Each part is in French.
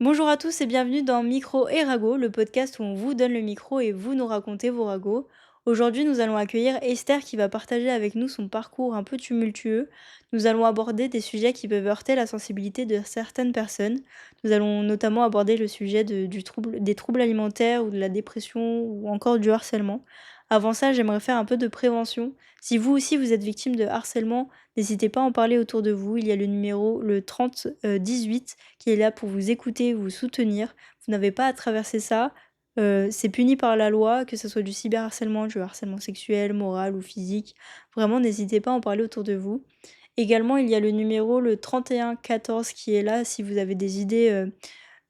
Bonjour à tous et bienvenue dans Micro et Ragot, le podcast où on vous donne le micro et vous nous racontez vos ragots. Aujourd'hui, nous allons accueillir Esther qui va partager avec nous son parcours un peu tumultueux. Nous allons aborder des sujets qui peuvent heurter la sensibilité de certaines personnes. Nous allons notamment aborder le sujet des troubles alimentaires ou de la dépression ou encore du harcèlement. Avant ça, j'aimerais faire un peu de prévention. Si vous aussi vous êtes victime de harcèlement, n'hésitez pas à en parler autour de vous. Il y a le numéro le 30 18 qui est là pour vous écouter, vous soutenir. Vous n'avez pas à traverser ça. C'est puni par la loi, que ce soit du cyberharcèlement, du harcèlement sexuel, moral ou physique. Vraiment, n'hésitez pas à en parler autour de vous. Également, il y a le numéro le 31 14 qui est là si vous avez des idées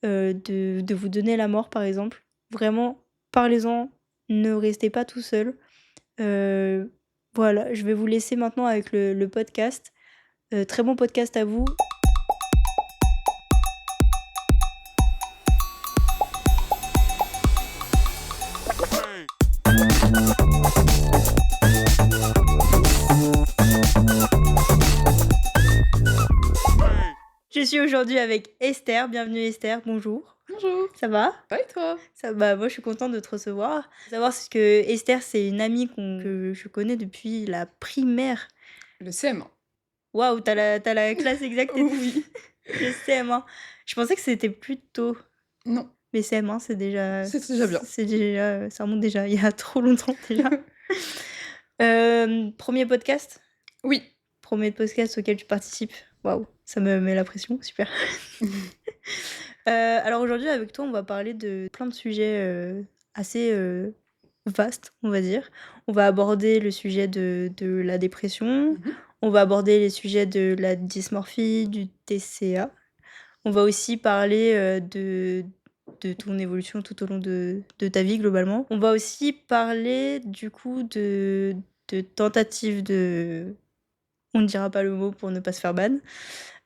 de vous donner la mort, par exemple. Vraiment, parlez-en, ne restez pas tout seul. Euh, voilà, je vais vous laisser maintenant avec le podcast. Très bon podcast à vous. Je suis aujourd'hui avec Esther. Bienvenue Esther, bonjour. Bonjour, Ça va? ça et toi? Ça va, moi je suis contente de te recevoir. Faut savoir ce que Esther, c'est une amie que je connais depuis la primaire. Le CM1. Waouh, t'as la classe exacte et tout. Oui. Le CM1. Je pensais que c'était plus tôt, Non, mais CM1, c'est déjà, c'est déjà bien. ça remonte déjà, il y a trop longtemps déjà. Premier podcast? Oui. Premier podcast auquel tu participes. Waouh, ça me met la pression, super. Alors aujourd'hui avec toi, on va parler de plein de sujets, assez, vastes, on va dire. On va aborder le sujet de la dépression, Mmh. on va aborder les sujets de la dysmorphie, du TCA. On va aussi parler, de ton évolution tout au long de ta vie globalement. On va aussi parler du coup de tentatives de on ne dira pas le mot pour ne pas se faire ban.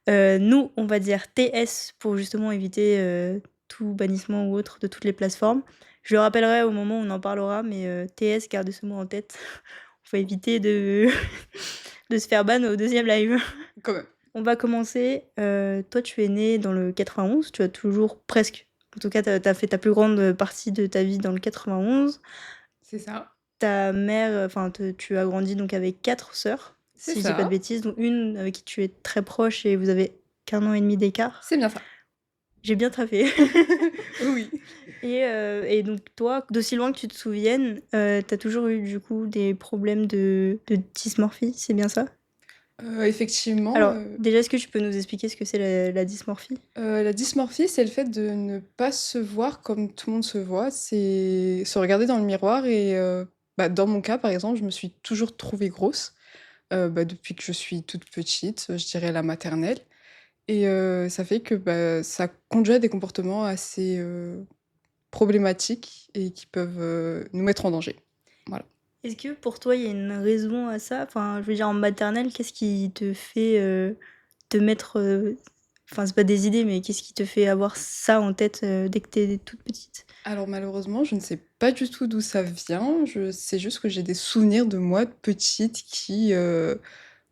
Nous, on va dire TS pour justement éviter, tout bannissement ou autre de toutes les plateformes. Je le rappellerai au moment où on en parlera, mais TS, gardez ce mot en tête. Faut éviter de de se faire ban au deuxième live. Quand même. On va commencer, toi tu es né dans le 91, tu as toujours presque en tout cas tu as fait ta plus grande partie de ta vie dans le 91. C'est ça. Ta mère, enfin te tu as grandi donc avec 4 sœurs, C'est si je dis pas de ça. bêtises, dont une avec qui tu es très proche et vous avez qu'1 an et demi d'écart. C'est bien ça. J'ai bien taffé. Oui. Et donc toi, d'aussi loin que tu te souviennes, tu toujours eu du coup des problèmes de dysmorphie, c'est bien ça? Effectivement, Alors déjà, est-ce que tu peux nous expliquer ce que c'est la dysmorphie? la dysmorphie, c'est le fait de ne pas se voir comme tout le monde se voit. C'est se regarder dans le miroir et dans mon cas, par exemple, je me suis toujours trouvée grosse, depuis que je suis toute petite, je dirais la maternelle et ça fait que, ça conduit à des comportements assez, problématiques et qui peuvent, nous mettre en danger. Voilà. Est-ce que pour toi, il y a une raison à ça? Enfin, je veux dire en maternelle, qu'est-ce qui te fait, te mettre, enfin c'est pas des idées, mais qu'est-ce qui te fait avoir ça en tête, dès que tu toute petite? Alors malheureusement, je ne sais pas du tout d'où ça vient. Je sais juste que j'ai des souvenirs de moi petite qui,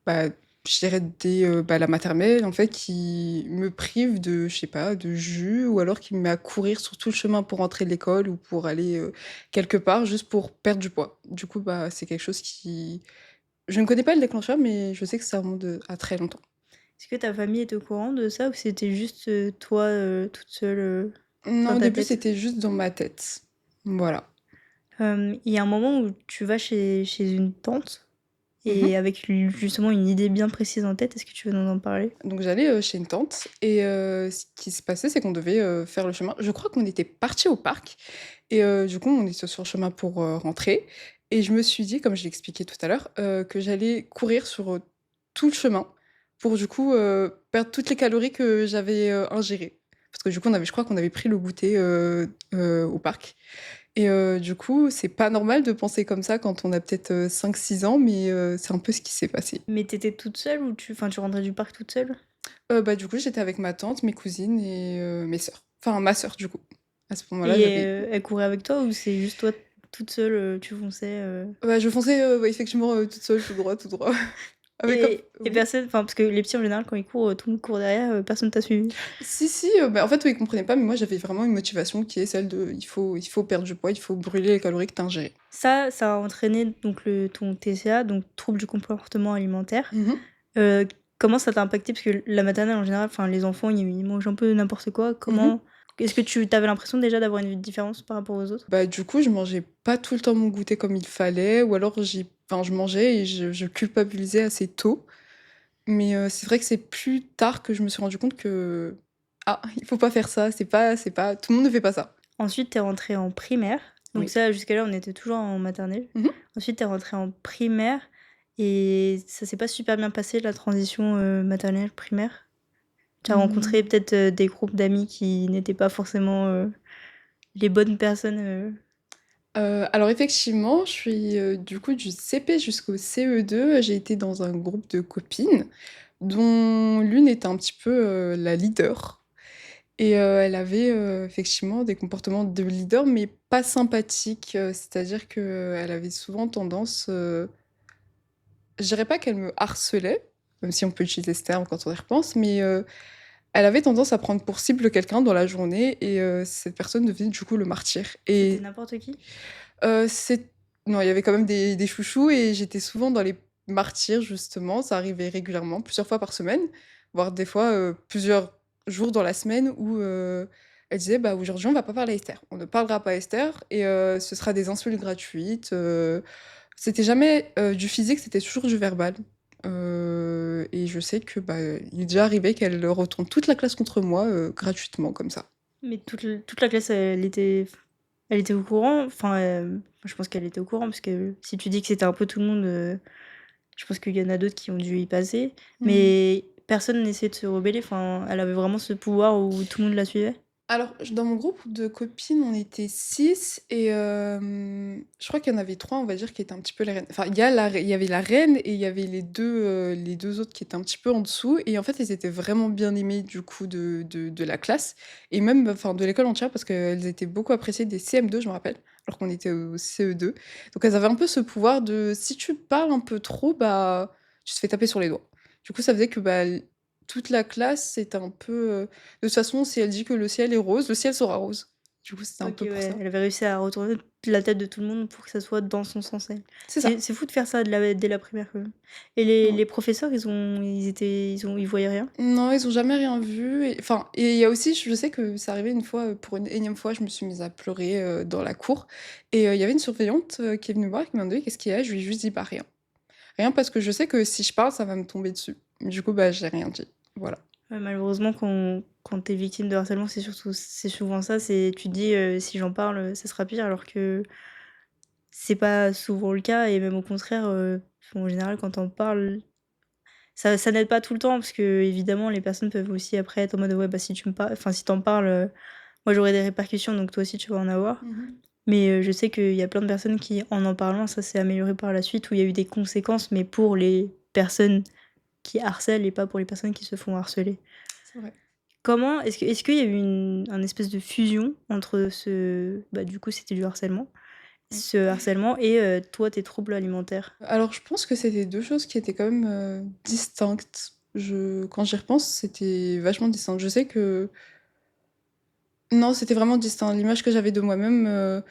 bah, je dirais dès, la maternelle en fait, qui me prive de, je sais pas, de jus ou alors qui me met à courir sur tout le chemin pour rentrer de l'école ou pour aller, quelque part juste pour perdre du poids. Du coup, c'est quelque chose qui je ne connais pas le déclencheur, mais je sais que ça remonte, à très longtemps. Est-ce que ta famille est au courant de ça ou c'était juste, toi, toute seule, Non, dans au ta début, tête? c'était juste dans ma tête. Voilà. Il y a un moment où tu vas chez une tante et Mmh. avec justement une idée bien précise en tête, est-ce que tu veux nous en parler? Donc j'allais, chez une tante et ce qui se passait, c'est qu'on devait, faire le chemin. Je crois qu'on était partis au parc et du coup, on était sur le chemin pour, rentrer et je me suis dit, comme je l'ai expliqué tout à l'heure, que j'allais courir sur, tout le chemin pour du coup, perdre toutes les calories que j'avais, ingérées. Parce que du coup, je crois qu'on avait pris le goûter, au parc et du coup, c'est pas normal de penser comme ça quand on a peut-être, 5-6 ans, mais c'est un peu ce qui s'est passé. Mais t'étais toute seule ou tu rentrais du parc toute seule? Du coup, j'étais avec ma tante, mes cousines et mes sœurs. Enfin, ma sœur, du coup. À ce moment-là, Et j'avais elle courait avec toi ou c'est juste toi toute seule, tu fonçais, je fonçais, effectivement, toute seule, tout droit, tout droit. Mais comme Et oui. personne, enfin, parce que les petits en général, quand ils courent, tout le monde court derrière, personne t'a suivi. Si, si, bah, en fait, eux, ils comprenaient pas, mais moi, j'avais vraiment une motivation qui est celle de il faut perdre du poids, il faut brûler les calories que tu as ingérées. Ça a entraîné donc ton TCA, donc trouble du comportement alimentaire. Mmh. Heu, Comment ça t'a impacté? Parce que la maternelle en général, enfin les enfants, ils mangent un peu n'importe quoi. Mmh. Comment est-ce que tu avais l'impression déjà d'avoir une différence par rapport aux autres? Bah, du coup, je mangeais pas tout le temps mon goûter comme il fallait ou alors je mangeais et je culpabilisais assez tôt. Mais c'est vrai que c'est plus tard que je me suis rendu compte que: «Ah, il faut pas faire ça, c'est pas tout le monde ne fait pas ça». Ensuite, tu es rentrée en primaire. Donc Oui. ça, jusqu'à là, on était toujours en maternelle. Mmh. Ensuite, tu es rentrée en primaire et ça s'est pas super bien passé la transition, maternelle-primaire? Tu as rencontré Mmh. peut-être, des groupes d'amis qui n'étaient pas forcément, les bonnes personnes, Alors effectivement, je suis, du coup du CP jusqu'au CE2, j'ai été dans un groupe de copines dont l'une était un petit peu, la leader et elle avait, effectivement des comportements de leader mais pas sympathiques, c'est-à-dire qu'elle avait souvent tendance, je dirais pas qu'elle me harcelait, même si on peut utiliser ce terme quand on y repense, mais elle avait tendance à prendre pour cible quelqu'un dans la journée et cette personne devenait du coup le martyr c'était et n'importe qui? c'est non, il y avait quand même des chouchous et j'étais souvent dans les martyrs justement, ça arrivait régulièrement, plusieurs fois par semaine, voire des fois, plusieurs jours dans la semaine où, elle disait: «Bah, aujourd'hui on va pas parler à Esther. On ne parlera pas à Esther et ce sera des insultes gratuites», c'était jamais, du physique, c'était toujours du verbal, et je sais que, bah, il est déjà arrivé qu'elle retourne toute la classe contre moi, gratuitement comme ça. Mais toute la classe, elle était au courant? Enfin, je pense qu'elle était au courant parce que si tu dis que c'était un peu tout le monde, je pense qu'il y en a d'autres qui ont dû y passer. Mmh. Mais personne n'essayait de se rebeller? Enfin, elle avait vraiment ce pouvoir où tout le monde la suivait? Alors, dans mon groupe de copines, on était 6 et je crois qu'il y en avait 3, on va dire, qui étaient un petit peu les reines. Enfin, il y avait la reine et il y avait les 2 autres qui étaient un petit peu en dessous et en fait, elles étaient vraiment bien aimées du coup de la classe et même, enfin, de l'école entière parce qu'elles étaient beaucoup appréciées des CM2, je me rappelle, alors qu'on était au CE2. Donc elles avaient un peu ce pouvoir de si tu parles un peu trop, bah, tu te fais taper sur les doigts. Du coup, ça faisait que, bah, toute la classe, c'était un peu, de toute façon, si elle dit que le ciel est rose, le ciel sera rose. Du coup, c'était un OK, peu pour ouais, ça. elle avait réussi à retourner la tête de tout le monde pour que ça soit dans son sens, elle. C'est ça. C'est fou de faire ça dès la primaire, quand même. Et Ouais. les professeurs, ils voyaient rien? Non, ils ont jamais rien vu et enfin et il y a aussi je sais que c'est arrivé une fois, pour une énième fois, je me suis mise à pleurer, dans la cour et il y avait une surveillante, qui est venue me voir et qui m'a demandé: «Qu'est-ce qu'il y a?» Je lui ai juste dit: «Bah, rien». Rien parce que je sais que si je parle, ça va me tomber dessus. Du coup, bah, j'ai rien dit. Voilà. Ouais, malheureusement, quand tu es victime de harcèlement, c'est souvent ça, c'est tu te dis, «Si j'en parle, ça sera pire», alors que c'est pas souvent le cas et même au contraire, en général, quand on parle, ça n'aide pas tout le temps parce que évidemment les personnes peuvent aussi après être en mode: «Ouais, bah, si tu me parles enfin, si t'en parles, moi j'aurai des répercussions donc toi aussi tu vas en avoir». Mmh. Mais je sais qu'il y a plein de personnes qui, en parlant, ça s'est amélioré par la suite, où il y a eu des conséquences, mais pour les personnes qui harcèlent et pas pour les personnes qui se font harceler. C'est vrai. Comment est-ce qu'il y a eu un espèce de fusion entre bah, du coup, c'était du harcèlement, Oui. ce harcèlement et toi, tes troubles alimentaires? Alors je pense que c'était 2 choses qui étaient quand même, distinctes. Quand j'y repense, c'était vachement distinct. Je sais que non, c'était vraiment distinct. L'image que j'avais de moi-même,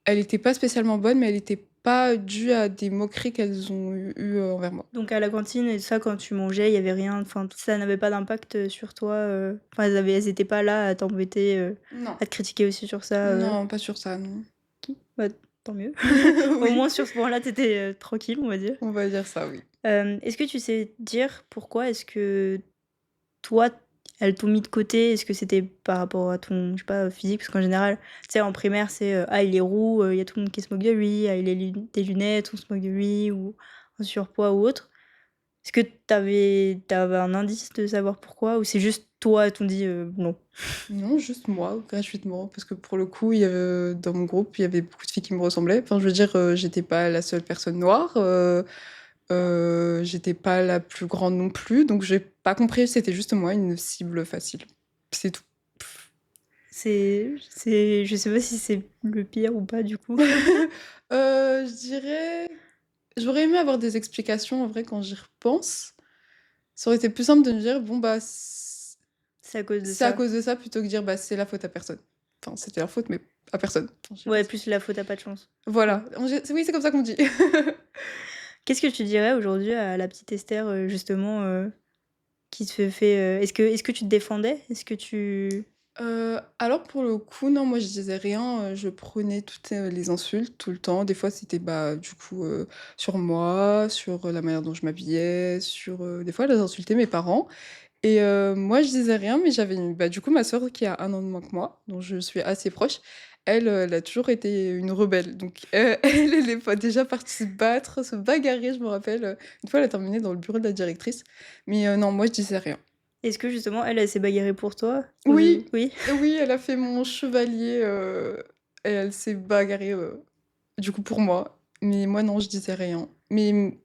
elle était pas spécialement bonne, mais elle était pas due à des moqueries qu'elles ont eues, envers moi. Donc à la cantine et ça, quand tu mangeais, il y avait rien, enfin, ça n'avait pas d'impact, sur toi, enfin, elles étaient pas là à t'embêter, Non, à te critiquer aussi sur ça, non, pas sur ça, non. Bah, tant mieux. Au Oui, moins sur ce point-là, tu étais, tranquille, on va dire. on va dire ça, oui. Est-ce que tu sais dire pourquoi est-ce que toi, elles t'ont mis de côté? Est-ce que c'était par rapport à ton, je sais pas, physique? Parce qu'en général, tu sais, en primaire, c'est, «Ah, il est roux», il y a tout le monde qui se moque de lui. «Ah, il a des lunettes», on se moque de lui ou en surpoids ou autre. Est-ce que tu avais un indice de savoir pourquoi ou c'est juste toi, elles t'ont dit, «Non»? Non, juste moi, gratuitement, parce que pour le coup, dans mon groupe, il y avait beaucoup de filles qui me ressemblaient. Enfin, je veux dire, j'étais pas la seule personne noire, j'étais pas la plus grande non plus, donc j'ai pas compris, c'était juste moi, une cible facile. C'est tout. Je sais pas si c'est le pire ou pas, du coup. Je dirais j'aurais aimé avoir des explications en vrai quand j'y repense. Ça aurait été plus simple de me dire: «Bon bah, C'est à cause de c'est à ça. cause de ça», plutôt que dire: «Bah, c'est la faute à personne». Enfin, c'était leur faute, mais à personne. Enfin, je sais pas Ouais, si plus la faute à pas de chance. Ouais. voilà, oui, c'est comme ça qu'on dit. Qu'est-ce que tu dirais aujourd'hui à la petite Esther, justement, qui se fait, est-ce que tu te défendais? Est-ce que tu Alors pour le coup, non, moi je disais rien, je prenais toutes, les insultes tout le temps. Des fois, c'était, bah, du coup, sur moi, sur, la manière dont je m'habillais, sur, des fois, elles insultaient mes parents et moi je disais rien, mais j'avais une bah, du coup, ma sœur qui a 1 an de moins que moi, dont je suis assez proche, elle, elle a toujours été une rebelle. Donc, elle est pas déjà partie se battre, se bagarrer, je me rappelle, une fois, elle a terminé dans le bureau de la directrice. Mais, non, moi je disais rien. est-ce que justement elle s'est bagarrée pour toi? Oui, Oui? oui, elle a fait mon chevalier, et elle s'est bagarrée, du coup pour moi. Mais moi non, je disais rien. Mais,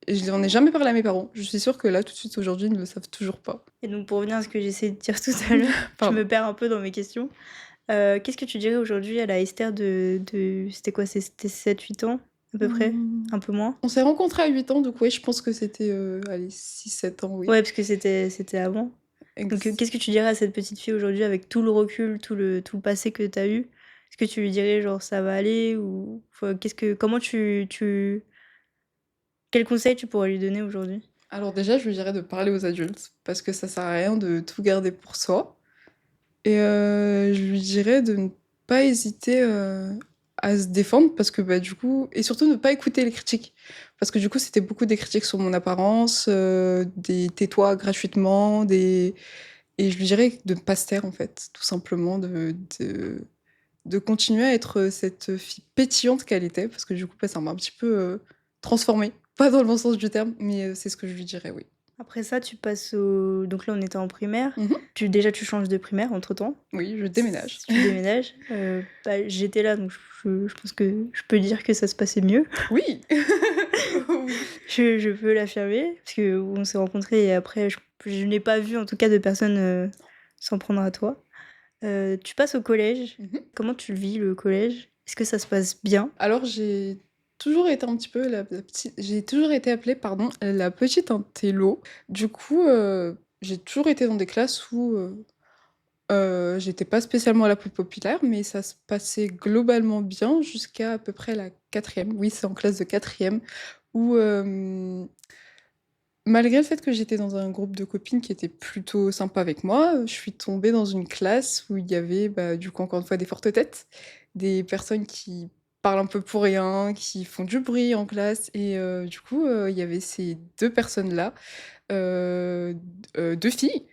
je n'en ai jamais parlé à mes parents. Je suis sûre que là, tout de suite, aujourd'hui, ils ne le savent toujours pas. Et donc pour revenir à ce que j'essayais de dire tout à l'heure, je Pardon. me perds un peu dans mes questions. Qu'est-ce que tu dirais aujourd'hui à la Esther de c'était quoi? C'était 7-8 ans à peu près? Mmh. Un peu moins? On s'est rencontrés à 8 ans, donc ouais, je pense que c'était, allez 6-7 ans, oui. Ouais, parce que c'était avant. Donc, Ex qu'est-ce que tu dirais à cette petite fille aujourd'hui avec tout le recul, tout le passé que tu as eu? Est-ce que tu lui dirais genre: «Ça va aller» ou enfin, comment tu quel conseil tu pourrais lui donner aujourd'hui? alors déjà, je lui dirais de parler aux adultes, parce que ça sert à rien de tout garder pour soi. Et je lui dirais de ne pas hésiter, à se défendre parce que, bah, du coup et surtout ne pas écouter les critiques. Parce que du coup, c'était beaucoup des critiques sur mon apparence, des «tais-toi gratuitement», des et je lui dirais de ne pas se taire en fait, tout simplement, de continuer à être, cette fille pétillante qu'elle était parce que du coup, bah, ça m'a un petit peu, transformée. Pas dans le bon sens du terme, mais c'est ce que je lui dirais, oui. Après ça, tu passes au donc là, on était en primaire. Mmh. Tu changes de primaire entre-temps. Oui, je déménage. Tu déménages. Bah, j'étais là, donc je pense que je peux dire que ça se passait mieux. Oui! Oui. Je peux l'affirmer parce qu'on s'est rencontrés et après je n'ai pas vu en tout cas de personne, s'en prendre à toi. Tu passes au collège. Mmh. Comment tu le vis le collège? Est-ce que ça se passe bien? Alors j'ai toujours été un petit peu la petite j'ai toujours été appelée, pardon, la petite intello. Du coup, j'ai toujours été dans des classes où, j'étais pas spécialement la plus populaire, mais ça se passait globalement bien jusqu'à à peu près la quatrième. Oui, c'est en classe de quatrième où, malgré le fait que j'étais dans un groupe de copines qui était plutôt sympa avec moi, je suis tombée dans une classe où il y avait, bah, du coup, encore une fois, des fortes têtes, des personnes qui parlent un peu pour rien, qui font du bruit en classe et du coup, il y avait ces 2 personnes-là, d 2 filles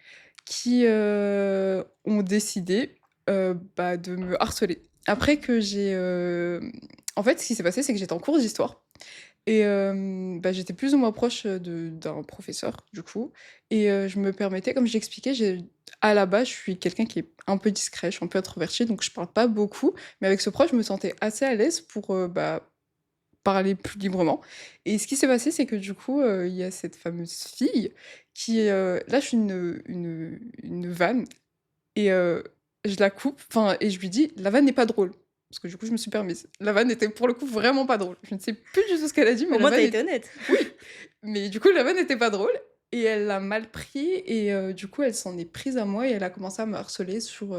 qui, ont décidé, bah, de me harceler. Après que en fait, ce qui s'est passé, c'est que j'étais en cours d'histoire et bah, j'étais plus ou moins proche, d'un professeur, du coup et je me permettais comme je l'expliquais, à la base, je suis quelqu'un qui est un peu discret, je suis un peu introvertie, donc je parle pas beaucoup, mais avec ce prof, je me sentais assez à l'aise pour, bah, parler plus librement et ce qui s'est passé, c'est que, du coup, il y a cette fameuse fille qui, lâche une vanne et je la coupe, enfin et je lui dis: «La vanne n'est pas drôle». Parce que du coup, je me suis permise. La vanne était pour le coup vraiment pas drôle. Je ne sais plus du tout ce qu'elle a dit, mais Au la moins tu vanne été était honnête. oui, mais du coup, la vanne était pas drôle et elle l'a mal pris et du coup, elle s'en est prise à moi et elle a commencé à me harceler sur,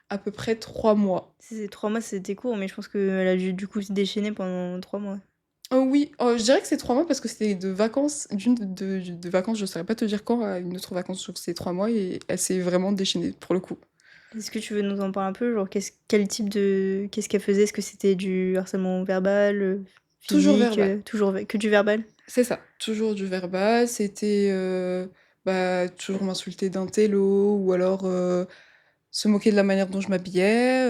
à peu près 3 mois. C'est 3 mois, c'était court, mais je pense qu'elle a dû du coup se déchaîner pendant 3 mois. Oui, je dirais que c'est 3 mois parce que c'était de vacances, de vacances, je saurais pas te dire quand, à une autre vacance sur ces 3 mois et elle s'est vraiment déchaînée pour le coup. Est-ce que tu veux nous en parler un peu? Genre quel type de qu'est-ce qu'elle faisait? Est-ce que c'était du harcèlement verbal, Toujours physique, verbal. toujours que du verbal? C'est ça, toujours du verbal, c'était, bah, toujours m'insulter d'intello ou alors, se moquer de la manière dont je m'habillais,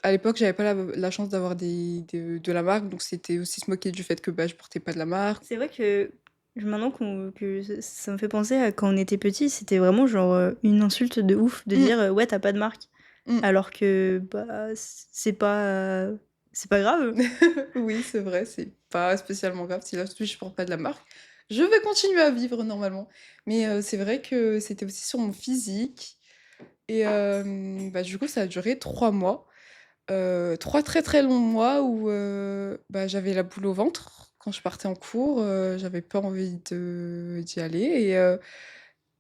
à l'époque, j'avais pas la chance d'avoir de la marque, donc c'était aussi se moquer du fait que, bah, je portais pas de la marque. C'est vrai que maintenant que ça me fait penser à quand on était petit, c'était vraiment genre, une insulte de ouf de Mmh, dire, «Ouais, tu pas de marque». mmh. Alors que, bah, c'est pas grave. Oui, c'est vrai, c'est pas spécialement grave si là, tout je porte pas de la marque. Je vais continuer à vivre normalement, mais c'est vrai que c'était aussi sur mon physique et bah, du coup, ça a duré 3 mois. 3 très, très longs mois où, bah, j'avais la boule au ventre quand je partais en cours, j'avais pas envie d'y aller et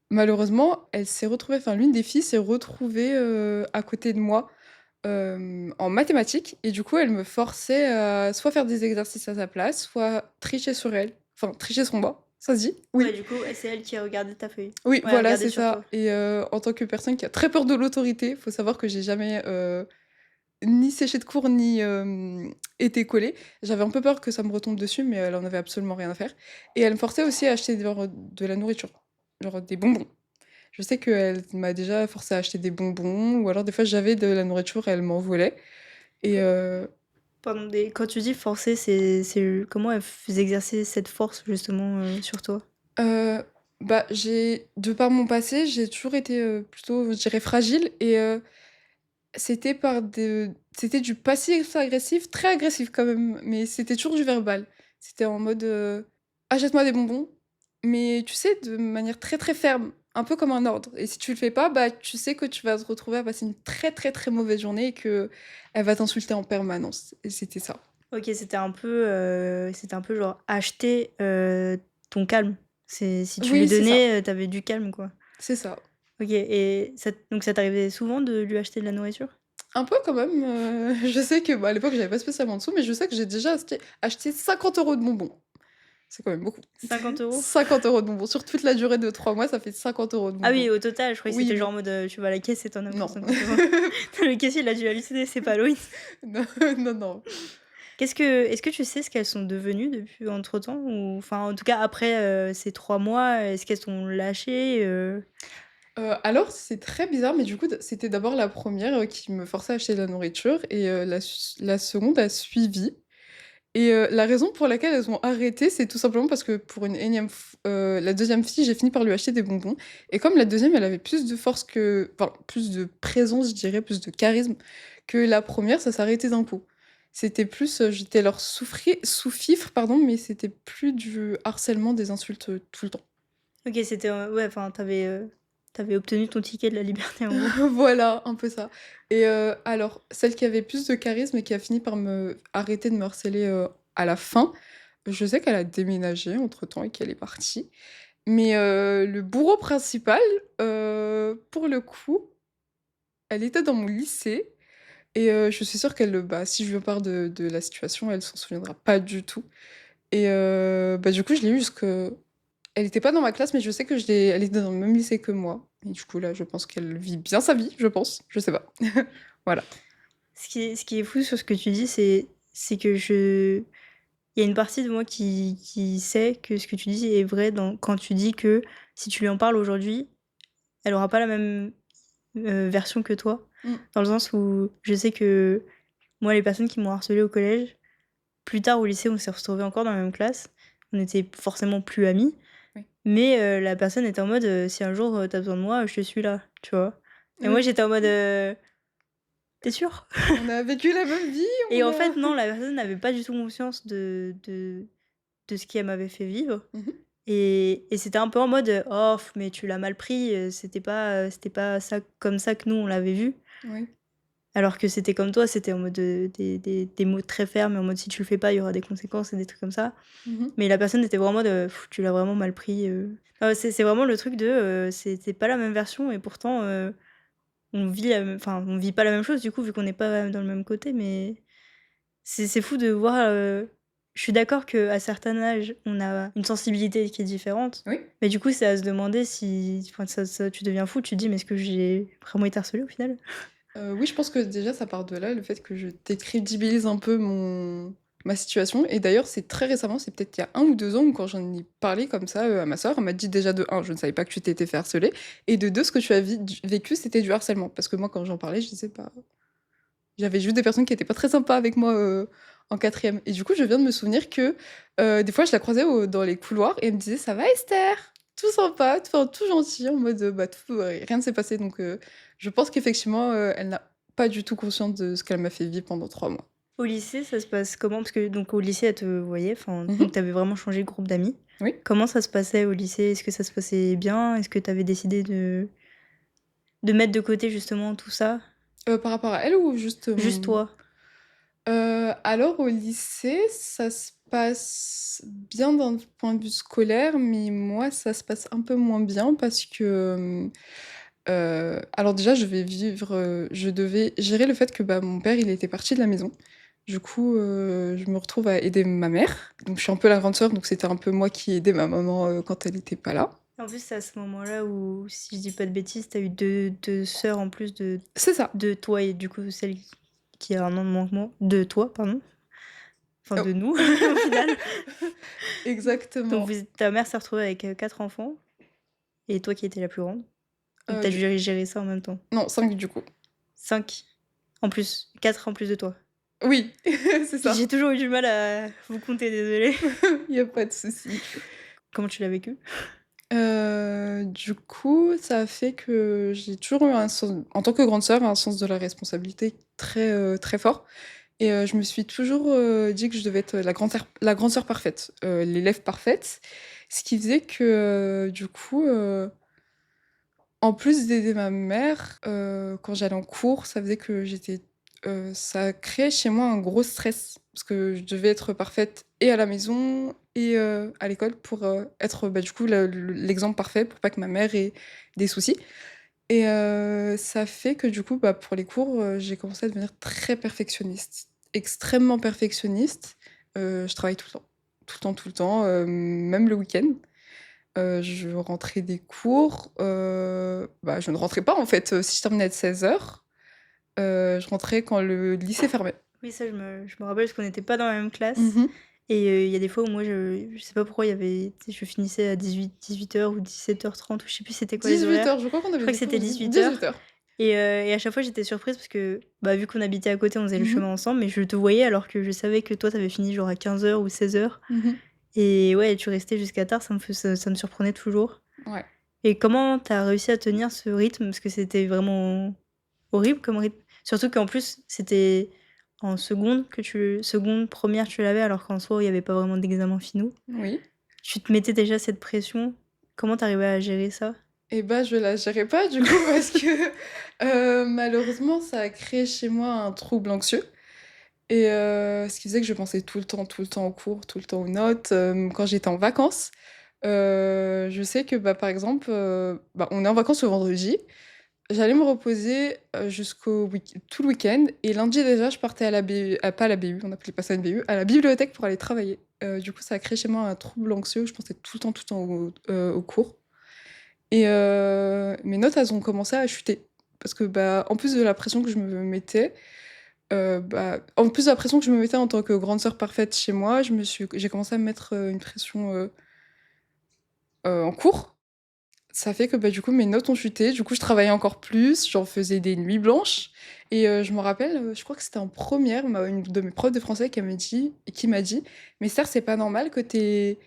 malheureusement, elle s'est retrouvée enfin l'une des filles s'est retrouvée, à côté de moi, en mathématiques et du coup, elle me forçait à soit faire des exercices à sa place, soit tricher sur elle. Enfin, tricher sur moi. Ça se dit? Ouais, Oui. du coup, c'est elle qui a regardé ta feuille? Oui, Ouais, a voilà, regardé c'est sur toi. ça et en tant que personne qui a très peur de l'autorité, faut savoir que j'ai jamais, ni séché de cours, ni, été collée. J'avais un peu peur que ça me retombe dessus, mais elle en avait absolument rien à faire et elle me forçait aussi à acheter genre, de la nourriture, genre des bonbons. Je sais qu'elle m'a déjà forcée à acheter des bonbons ou alors des fois j'avais de la nourriture et elle m'en volait et Pardon, des quand tu dis forcer, c'est comment elle faisait exercer cette force justement, sur toi? heu, bah, de par mon passé, j'ai toujours été, plutôt, je dirais fragile et c'était du passif-agressif, très agressif quand même, mais c'était toujours du verbal. C'était en mode, «Achète-moi des bonbons», mais tu sais, de manière très, très ferme, un peu comme un ordre et si tu le fais pas, bah, tu sais que tu vas te retrouver à passer une très, très, très mauvaise journée et qu'elle va t'insulter en permanence et c'était ça. OK, c'était un peu genre acheter, ton calme. C'est si tu lui Oui, c'est ça, donnais, tu du calme, quoi. c'est ça. OK et ça t'arrivait souvent de lui acheter de la nourriture? Un peu quand même, je sais que, bah, à l'époque, j'avais pas spécialement de sous, mais je sais que j'ai déjà acheté 50 € de bonbons. C'est quand même beaucoup. 50 €? 50 € de bonbons. Sur toute la durée de 3 mois, ça fait 50 € de Ah oui, bonbons. au total, je croyais que Oui, c'était genre oui. en mode, tu vas à la caisse et tu en as pour Non. 50 €. Le caissier, il a dû halluciner, c'est pas Halloween. Non, non, non. Est-ce que tu sais ce qu'elles sont devenues depuis entre-temps? Ou enfin, en tout cas, après, ces 3 mois, est-ce qu'elles t'ont lâché, Alors c'est très bizarre, mais du coup, c'était d'abord la première re qui me forçait à acheter de la nourriture et la seconde a suivi et la raison pour laquelle elles ont arrêté, c'est tout simplement parce que pour une énième la deuxième fille, j'ai fini par lui acheter des bonbons et comme la deuxième, elle avait plus de force enfin, plus de présence, je dirais, plus de charisme que la première, ça s'est arrêté d'un coup. C'était plus, j'étais leur sous-fifre, pardon, mais c'était plus du harcèlement, des insultes, tout le temps. OK, c'était, ouais, enfin, tu obtenu ton ticket de la liberté, en gros. Voilà, un peu ça et alors celle qui avait plus de charisme et qui a fini par me arrêter de me harceler, à la fin, je sais qu'elle a déménagé entre-temps et qu'elle est partie. Mais le bourreau principal, pour le coup, elle était dans mon lycée et je suis sûre qu'elle, bah, si je lui parle de la situation, elle s'en souviendra pas du tout et bah, du coup, je l'ai eue elle était pas dans ma classe, mais je sais que elle était dans le même lycée que moi et du coup, là, je pense qu'elle vit bien sa vie, je pense, je sais pas. Voilà. Ce qui est fou sur ce que tu dis, c'est que je il y a une partie de moi qui sait que ce que tu dis est vrai quand tu dis que si tu lui en parles aujourd'hui, elle aura pas la même, version que toi. Mmh. Dans le sens où je sais que moi, les personnes qui m'ont harcelée au collège, plus tard au lycée, on s'est retrouvés encore dans la même classe. On était forcément plus amis, Oui. mais la personne était en mode, «Si un jour, tu besoin de moi, je suis là», tu vois? Et moi, Oui. j'étais en mode, «Tu sûr?» On a vécu la même vie, Et on en a fait, non, la personne n'avait pas du tout conscience de ce qu'elle m'avait fait vivre mmh et c'était un peu en mode, «Oh, mais tu l'as mal pris, c'était pas ça comme ça que nous on l'avait vu». Oui. Alors que c'était comme toi, c'était en mode, des mots très fermes, en mode: «Si tu le fais pas, il y aura des conséquences» et des trucs comme ça. Mmh Mais la personne était vraiment en mode, «Tu l'as vraiment mal pris», c'est vraiment le truc de, c'est pas la même version et pourtant, on vit pas la même chose du coup, vu qu'on n'est pas dans le même côté, mais c'est fou de voir, je suis d'accord qu'à certains âges, on a une sensibilité qui est différente, Oui. mais du coup, c'est à se demander si enfin, ça tu deviens fou, tu te dis: «Mais est-ce que j'ai vraiment été harcelée au final?» Oui, je pense que déjà ça part de là, le fait que je décrédibilise un peu ma situation et d'ailleurs c'est très récemment, c'est peut-être il y a 1 ou 2 ans où quand j'en ai parlé comme ça, à ma sœur, elle m'a dit déjà de un, je ne savais pas que tu t'étais fait harceler et de 2, ce que tu as vécu c'était du harcèlement. Parce que moi quand j'en parlais, je disais: «Bah, j'avais juste des personnes qui étaient pas très sympas avec moi, en quatrième et du coup je viens de me souvenir que, des fois je la croisais dans les couloirs et elle me disait: «Ça va Esther?» Tout sympa, enfin tout gentil en mode, bah, rien ne s'est passé donc je pense qu'effectivement, elle n'a pas du tout conscience de ce qu'elle m'a fait vivre pendant 3 mois. Au lycée, ça se passe comment? Parce que donc au lycée, elle te voyait, enfin, Mmh donc tu avais vraiment changé de groupe d'amis. Oui. Comment ça se passait au lycée? Est-ce que ça se passait bien? Est-ce que tu avais décidé de mettre de côté justement tout ça? Par rapport à elle ou juste Juste mon toi? alors au lycée, ça se passe bien d'un point de vue scolaire, mais moi, ça se passe un peu moins bien parce que, alors déjà, je devais gérer le fait que, bah, mon père, il était parti de la maison. Du coup, je me retrouve à aider ma mère. Donc je suis un peu la grande sœur, donc c'était un peu moi qui aidais ma maman, quand elle était pas là. En plus, c'est à ce moment-là où, si je dis pas de bêtises, t'as eu deux sœurs en plus C'est ça. de toi et du coup celle qui a un an de moins que moi. De toi, pardon. Enfin, Oh. de nous, au final. Donc Exactement. ta mère s'est retrouvée avec 4 enfants et toi qui étais la plus grande. Donc t'as Du dû gérer ça en même temps. non, 5 du coup. 5 en plus, 4 en plus de toi. Oui, c'est ça. J'ai toujours eu du mal à vous compter, désolée. Il y a pas de souci. Comment tu l'as vécu? Du coup, ça a fait que j'ai toujours eu un sens en tant que grande sœur, un sens de la responsabilité très, très fort et je me suis toujours, dit que je devais être la grande sœur parfaite, l'élève parfaite. Ce qui faisait que, du coup, en plus d'aider ma mère, quand j'allais en cours, ça faisait que ça créait chez moi un gros stress parce que je devais être parfaite et à la maison et à l'école pour, être, bah, du coup, l'exemple parfait pour pas que ma mère ait des soucis et ça fait que du coup, bah, pour les cours, j'ai commencé à devenir très perfectionniste, extrêmement perfectionniste. Je travaille tout le temps, tout le temps, tout le temps, même le week-end. Je rentrais des cours, bah, je ne rentrais pas en fait, si je terminais à 16h, je rentrais quand le lycée fermait. Oui, ça, je me rappelle parce qu'on n'était pas dans la même classe. Mmh. Et il y a des fois où moi, je sais pas pourquoi, il y avait, tu sais, je finissais à 18h ou 17h30, ou je sais plus c'était quoi les horaires. 18h, je crois qu'on Je avait crois des que cours c'était de 18h. 18h. Et à chaque fois, j'étais surprise parce que, bah, vu qu'on habitait à côté, on faisait le Mmh. chemin ensemble, mais je te voyais alors que je savais que toi, t'avais fini genre à 15h ou 16h. Mmh. Et ouais, tu restais jusqu'à tard, ça me surprenait toujours. Ouais. Et comment t'as réussi à tenir ce rythme? Parce que c'était vraiment horrible comme rythme. Surtout qu'en plus, c'était en seconde, première, tu l'avais, alors qu'en soi, il y avait pas vraiment d'examen finaux. Oui. Tu te mettais déjà cette pression. Comment tu arrivais à gérer ça? Et bah, je la gérais pas du coup parce que, malheureusement, ça a créé chez moi un trouble anxieux et ce qui faisait que je pensais tout le temps aux cours, tout le temps aux notes, quand j'étais en vacances. Je sais que, bah, par exemple, bah, on est en vacances le vendredi. J'allais me reposer, tout le week-end et lundi déjà je partais à la BU pas à la BU, on appelait pas ça une BU, à la bibliothèque pour aller travailler. Du coup ça a créé chez moi un trouble anxieux, je pensais tout le temps aux cours et mes notes elles ont commencé à chuter. Parce que, bah, en plus de la pression que je me mettais, bah, en plus de la pression que je me mettais en tant que grande sœur parfaite chez moi, j'ai commencé à me mettre, une pression, en cours. Ça fait que, bah, du coup, mes notes ont chuté. Du coup, je travaillais encore plus, j'en faisais des nuits blanches et je me rappelle, je crois que c'était en première, une de mes profs de français qui m'a dit: «Mais Esther, c'est pas normal que tu aies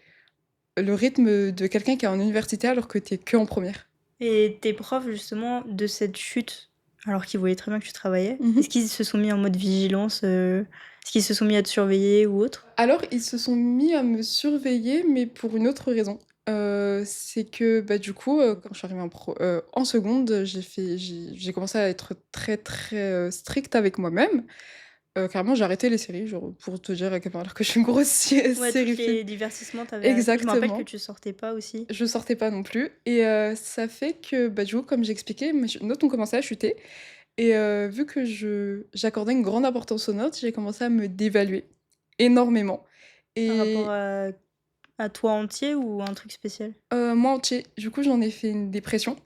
le rythme de quelqu'un qui est en université alors que tu es qu'en première». Et tes profs, justement, de cette chute, alors qu'ils voyaient très bien que tu travaillais, Mmh. est-ce qu'ils se sont mis en mode vigilance, est-ce qu'ils se sont mis à te surveiller ou autre? Alors, ils se sont mis à me surveiller, mais pour une autre raison. C'est que, bah, du coup, quand je suis arrivée en seconde, j'ai commencé à être très, très, stricte avec moi-même. Carrément, j'ai arrêté les séries, genre, pour te dire à quel point alors que je suis une grosse Ouais, tous sériephile. les divertissements, tu arrêté. Je me rappelle que Exactement. tu sortais pas aussi. Je sortais pas non plus et ça fait que, bah, du coup, comme j'expliquais, mes notes ont commencé à chuter et vu que j'accordais une grande importance aux notes, j'ai commencé à me dévaluer énormément Par rapport et à toi entier ou un truc spécial? moi entier, du coup, j'en ai fait une dépression.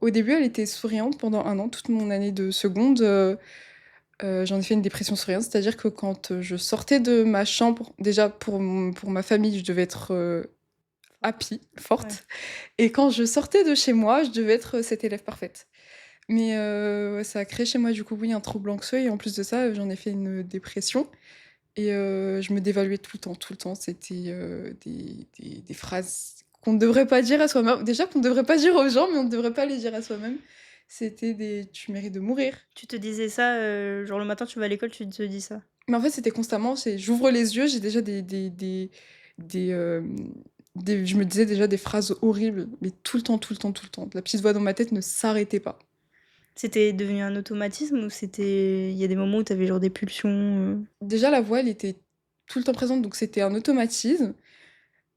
Au début, elle était souriante pendant un an, toute mon année de seconde, j'en ai fait une dépression souriante, c'est-à-dire que quand, je sortais de ma chambre, déjà pour ma famille, je devais être, happy, Ouais. forte et quand je sortais de chez moi, je devais être, cette élève parfaite. Mais ouais, ça a créé chez moi, du coup, oui, un trouble anxieux et en plus de ça, j'en ai fait une dépression et je me dévaluais tout le temps, tout le temps. C'était, des phrases qu'on ne devrait pas dire à soi-même. Déjà qu'on ne devrait pas dire aux gens, mais on ne devrait pas les dire à soi-même. C'était des: «Tu mérites de mourir». Tu te disais ça, genre le matin tu vas à l'école, tu te dis ça? Mais en fait, c'était constamment, j'ouvre les yeux, j'ai déjà des, hem, je me disais déjà des phrases horribles, mais tout le temps, tout le temps, tout le temps. La petite voix dans ma tête ne s'arrêtait pas. C'était devenu un automatisme ou il y a des moments où tu avais genre des pulsions? Déjà la voix, elle était tout le temps présente, donc c'était un automatisme.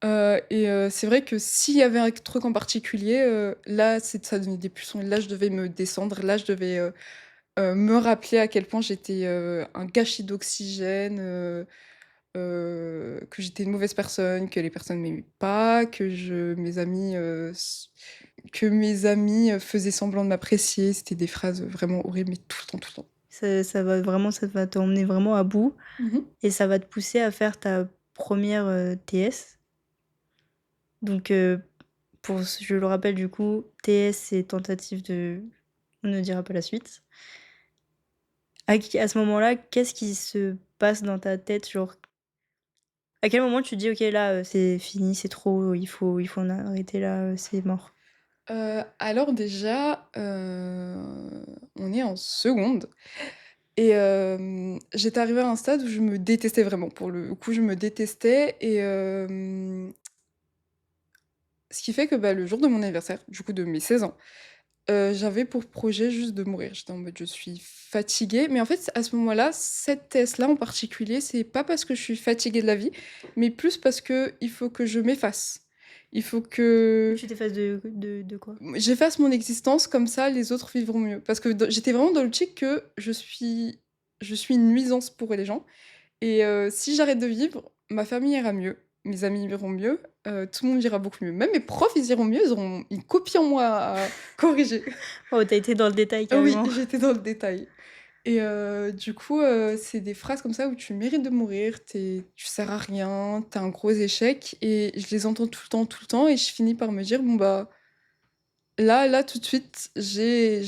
C'est vrai que s'il y avait un truc en particulier, là, ça devenait des pulsions. Là, je devais me descendre. Là, je devais, me rappeler à quel point j'étais, un gâchis d'oxygène, que j'étais une mauvaise personne, que les personnes m'aimaient pas, que mes amis, faisaient semblant de m'apprécier. C'était des phrases, vraiment horribles, mais tout le temps, tout le temps. Ça va t'emmener vraiment à bout Mmh. et ça va te pousser à faire ta première re TS. Donc je le rappelle du coup, TS c'est tentative de on ne dira pas la suite. À ce moment-là, qu'est-ce qui se passe dans ta tête? Genre, à quel moment tu te dis: «OK là, c'est fini, c'est trop, il faut en arrêter là, c'est mort»? Alors déjà, on est en seconde et j'étais arrivée à un stade où je me détestais vraiment. Pour le coup, je me détestais ce qui fait que, bah, le jour de mon anniversaire, du coup de mes 16 ans, j'avais pour projet juste de mourir. J'étais en mode: «Je suis fatiguée», mais en fait, à ce moment-là, cette thèse-là en particulier, c'est pas parce que je suis fatiguée de la vie, mais plus parce que il faut que je m'efface. Il faut que Tu t'effaces de quoi? j'efface mon existence, comme ça les autres vivront mieux. Parce que j'étais vraiment dans l'optique que je suis une nuisance pour les gens et si j'arrête de vivre, ma famille ira mieux, mes amis iront mieux, tout le monde ira beaucoup mieux. Même mes profs, ils iront mieux, ils auront une copie en moi à corriger. Oh, tu été dans le détail Ah oui, carrément. j'étais dans le détail et du coup, c'est des phrases comme ça où tu mérites de mourir, tu sers à rien, t'es un gros échec et je les entends tout le temps et je finis par me dire: «Bon bah, là, tout de suite, j'ai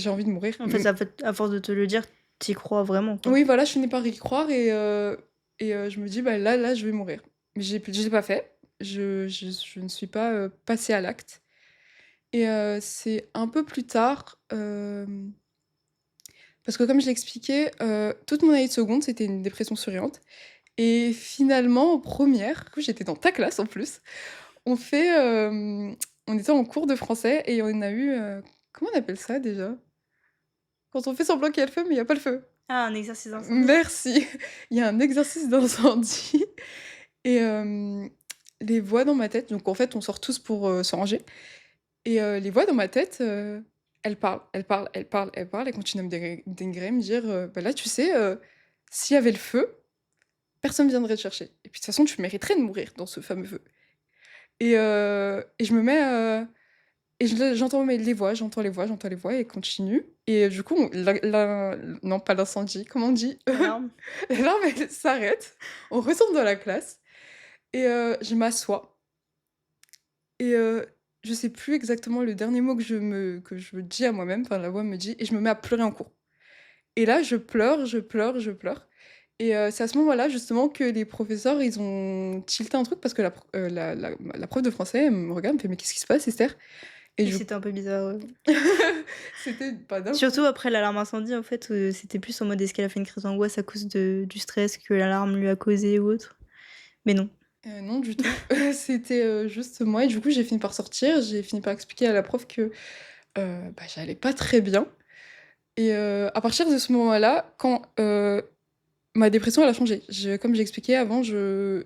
envie de mourir». En fait, à force de te le dire, tu crois vraiment, quoi. Oui, voilà, je finis par y croire je me dis: «Bah, là, je vais mourir». Mais je l'ai pas fait. Je ne suis pas, passée à l'acte c'est un peu plus tard, parce que comme je l'expliquais, toute mon année de seconde, c'était une dépression souriante et finalement en première, du coup, j'étais dans ta classe en plus, on fait, on était en cours de français et on a eu, comment on appelle ça déjà? Quand on fait semblant qu'il y a le feu, mais il y a pas le feu. Ah, un exercice d'incendie? Merci. Il y a un exercice d'incendie et les voix dans ma tête donc en fait, on sort tous pour, se ranger et les voix dans ma tête, elles parlent, elles parlent, elles parlent, elles parlent et continuent à me dénigrer, me dire, «Bah, là, tu sais, s'il y avait le feu, personne viendrait te chercher et puis de toute façon, tu mériterais de mourir dans ce fameux feu» et je me mets, et j'entends j'entends les voix, j'entends les voix et elles continuent et du coup, on la non, pas l'incendie, comment on dit? L'alarme? L'alarme, elle s'arrête, on retourne dans la classe et je m'assois et je sais plus exactement le dernier mot que je me dis à moi-même, enfin la voix me dit et je me mets à pleurer en cours. Et là, je pleure, je pleure, je pleure et c'est à ce moment-là justement que les professeurs, ils ont tilté un truc parce que la prof de français, elle me regarde, elle me fait: «Mais qu'est-ce qui se passe, Esther?» et Oui, je c'était un peu bizarre, c'était pas d'un coup. surtout après l'alarme incendie, en fait, c'était plus en mode est-ce qu'elle a fait une crise d'angoisse à cause du stress que l'alarme lui a causé ou autre? Mais non. Non du tout, c'était, juste moi et du coup, j'ai fini par sortir, j'ai fini par expliquer à la prof que, bah, j'allais pas très bien et à partir de ce moment-là, quand, ma dépression, elle a changé. Comme j'ai expliqué avant, je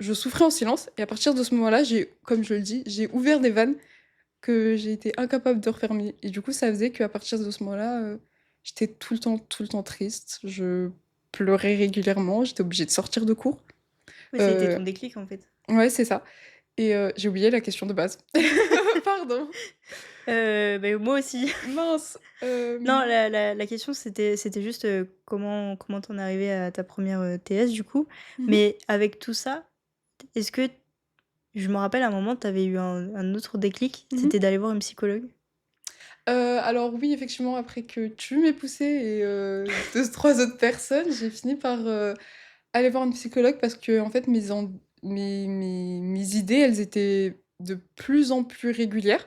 souffrais en silence et à partir de ce moment-là, comme je le dis, j'ai ouvert des vannes que j'ai été incapable de refermer et du coup, ça faisait qu'à partir de ce moment-là, j'étais tout le temps triste, je pleurais régulièrement, j'étais obligée de sortir de cours. Oui, ça a été Heu, ton déclic, en fait. ouais, c'est ça et j'ai oublié la question de base. Pardon. Moi aussi. Mince, Non, la question c'était juste, comment tu en es arrivée à ta première re TS du coup? mmh mh. Mais avec tout ça, est-ce que je me rappelle à un moment tu avais eu un autre déclic, Mmh. c'était d'aller voir une psychologue? Alors oui, effectivement, après que tu m'aies poussée et 2-3 autres personnes, j'ai fini par, aller voir une psychologue parce qu'en fait mes idées, elles étaient de plus en plus régulières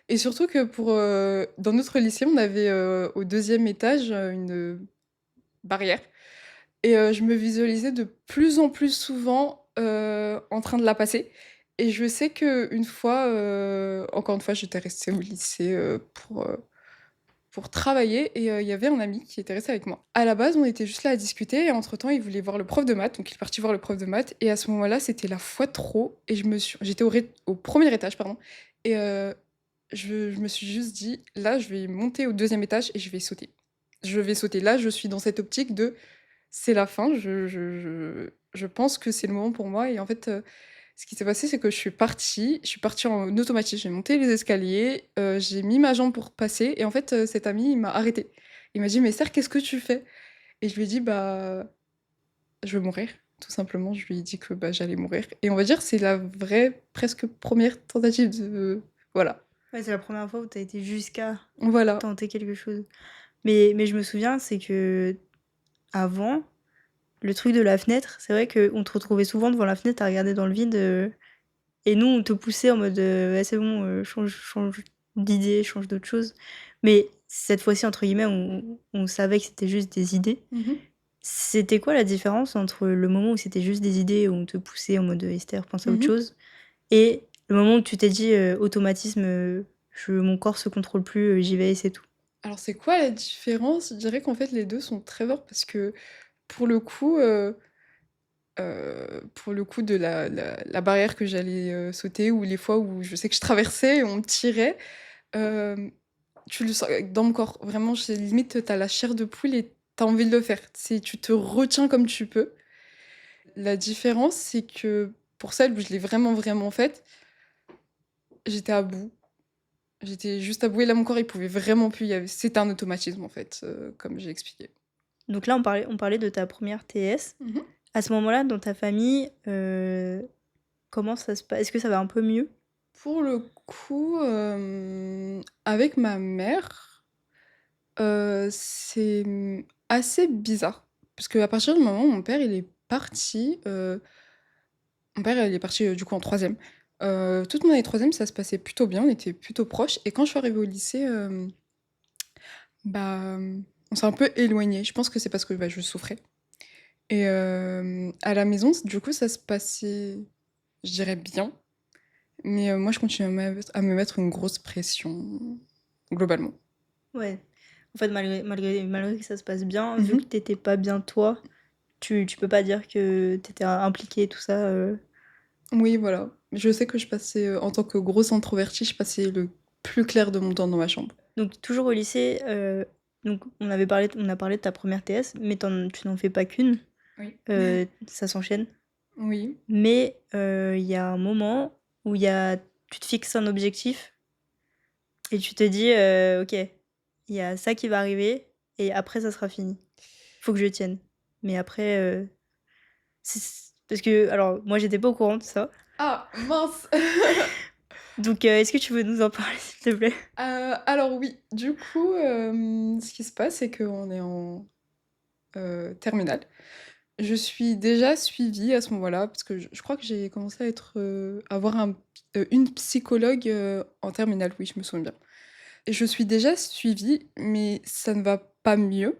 et surtout que dans notre lycée, on avait, au deuxième étage, une barrière et je me visualisais de plus en plus souvent, en train de la passer et je sais qu'une fois, encore une fois, j'étais restée au lycée, pour, pour travailler et il y avait un ami qui était resté avec moi. À la base, on était juste là à discuter et entre-temps, il voulait voir le prof de maths, donc il est parti voir le prof de maths et à ce moment-là, c'était la fois trop et j'étais au 1er étage, pardon et je me suis juste dit: «Là, je vais monter au 2e étage et je vais sauter. Je vais sauter». Là, je suis dans cette optique de: «C'est la fin, je pense que c'est le moment pour moi» et en fait, ce qui s'est passé, c'est que je suis partie en automatique. J'ai monté les escaliers, j'ai mis ma jambe pour passer et en fait, cet ami, il m'a arrêtée. Il m'a dit: «Mais Esther, qu'est-ce que tu fais?» et je lui ai dit: «Bah, je veux mourir», tout simplement. Je lui ai dit que, bah, j'allais mourir et on va dire, c'est la vraie, presque première tentative de voilà. Ouais, c'est la première fois où tu as été jusqu'à Voilà. tenter quelque chose. Mais je me souviens, c'est qu'avant, le truc de la fenêtre, c'est vrai qu'on te retrouvait souvent devant la fenêtre à regarder dans le vide, et nous, on te poussait en mode, «Ouais, c'est bon, change d'idée, change d'autre chose». Mais cette fois-ci, entre guillemets, on savait que c'était juste des idées. Mmh. C'était quoi la différence entre le moment où c'était juste des idées, où on te poussait en mode, «Esther, pense à autre Mmh. chose» et le moment où tu t'es dit, «Automatisme, je mon corps se contrôle plus, j'y vais et c'est tout»? Alors c'est quoi la différence? Je dirais qu'en fait, les 2 sont très forts parce que pour le coup, pour le coup de la barrière que j'allais, sauter ou les fois où je sais que je traversais et on me tirait, hem, tu le sens dans mon corps. Vraiment, j'ai limite, tu as la chair de poule et tu as envie de le faire. C'est tu te retiens comme tu peux. La différence, c'est que pour celle où je l'ai vraiment, vraiment faite, j'étais à bout. J'étais juste à bout et là, mon corps, il pouvait vraiment plus. C'était un automatisme, en fait, comme j'ai expliqué. Donc là, on parlait de ta première TS. Mmh. À ce moment-là, dans ta famille, comment ça se passe? Est-ce que ça va un peu mieux? Pour le coup, avec ma mère, c'est, assez bizarre. Parce qu'à partir du moment où mon père, il est parti, mon père, il est parti, du coup en troisième. Toute mon année troisième, ça se passait plutôt bien, on était plutôt proches et quand je suis arrivée au lycée, bah, on s'est un peu éloignés. Je pense que c'est parce que, bah, je souffrais et à la maison, du coup, ça se passait, je dirais bien, mais moi, je continue à me mettre une grosse pression, globalement. Ouais. En fait, malgré que ça se passe bien, vu Mmh. que tu pas bien toi, tu peux pas dire que tu étais impliquée et tout ça, Oui, voilà. Je sais que je passais, en tant que grosse introvertie, je passais le plus clair de mon temps dans ma chambre. donc toujours au lycée, donc on a parlé de ta première TS, mais tu n'en fais pas qu'une, Oui. ça s'enchaîne. Oui. Mais, il y a un moment où tu te fixes un objectif et tu te dis, «OK, il y a ça qui va arriver et après ça sera fini. Faut que je tienne». Mais après, parce que alors moi j'étais pas au courant de ça, Ah mince! donc est-ce que tu veux nous en parler s'il te plaît? Alors oui, du coup, ce qui se passe, c'est qu'on est en, terminale. Je suis déjà suivie à ce moment-là, parce que je crois que j'ai commencé à avoir une psychologue, en terminale, oui, je me souviens bien. Et je suis déjà suivie, mais ça ne va pas mieux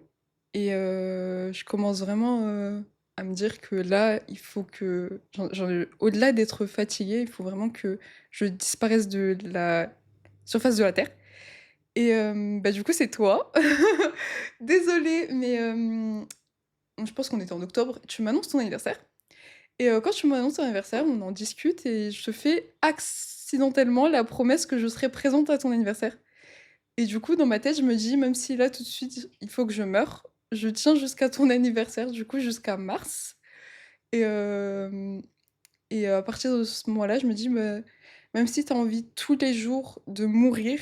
et je commence vraiment, à me dire que là, il faut que au-delà d'être fatiguée, il faut vraiment que je disparaisse de la surface de la terre et bah, du coup, c'est toi. Désolée, mais je pense qu'on était en octobre. Tu m'annonces ton anniversaire et quand tu m'annonces ton anniversaire, on en discute et je te fais accidentellement la promesse que je serai présente à ton anniversaire. Et du coup, dans ma tête, je me dis: «Même si là, tout de suite, il faut que je meure, je tiens jusqu'à ton anniversaire», du coup jusqu'à mars et à partir de ce moment-là, je me dis: «Bah, même si tu as envie tous les jours de mourir,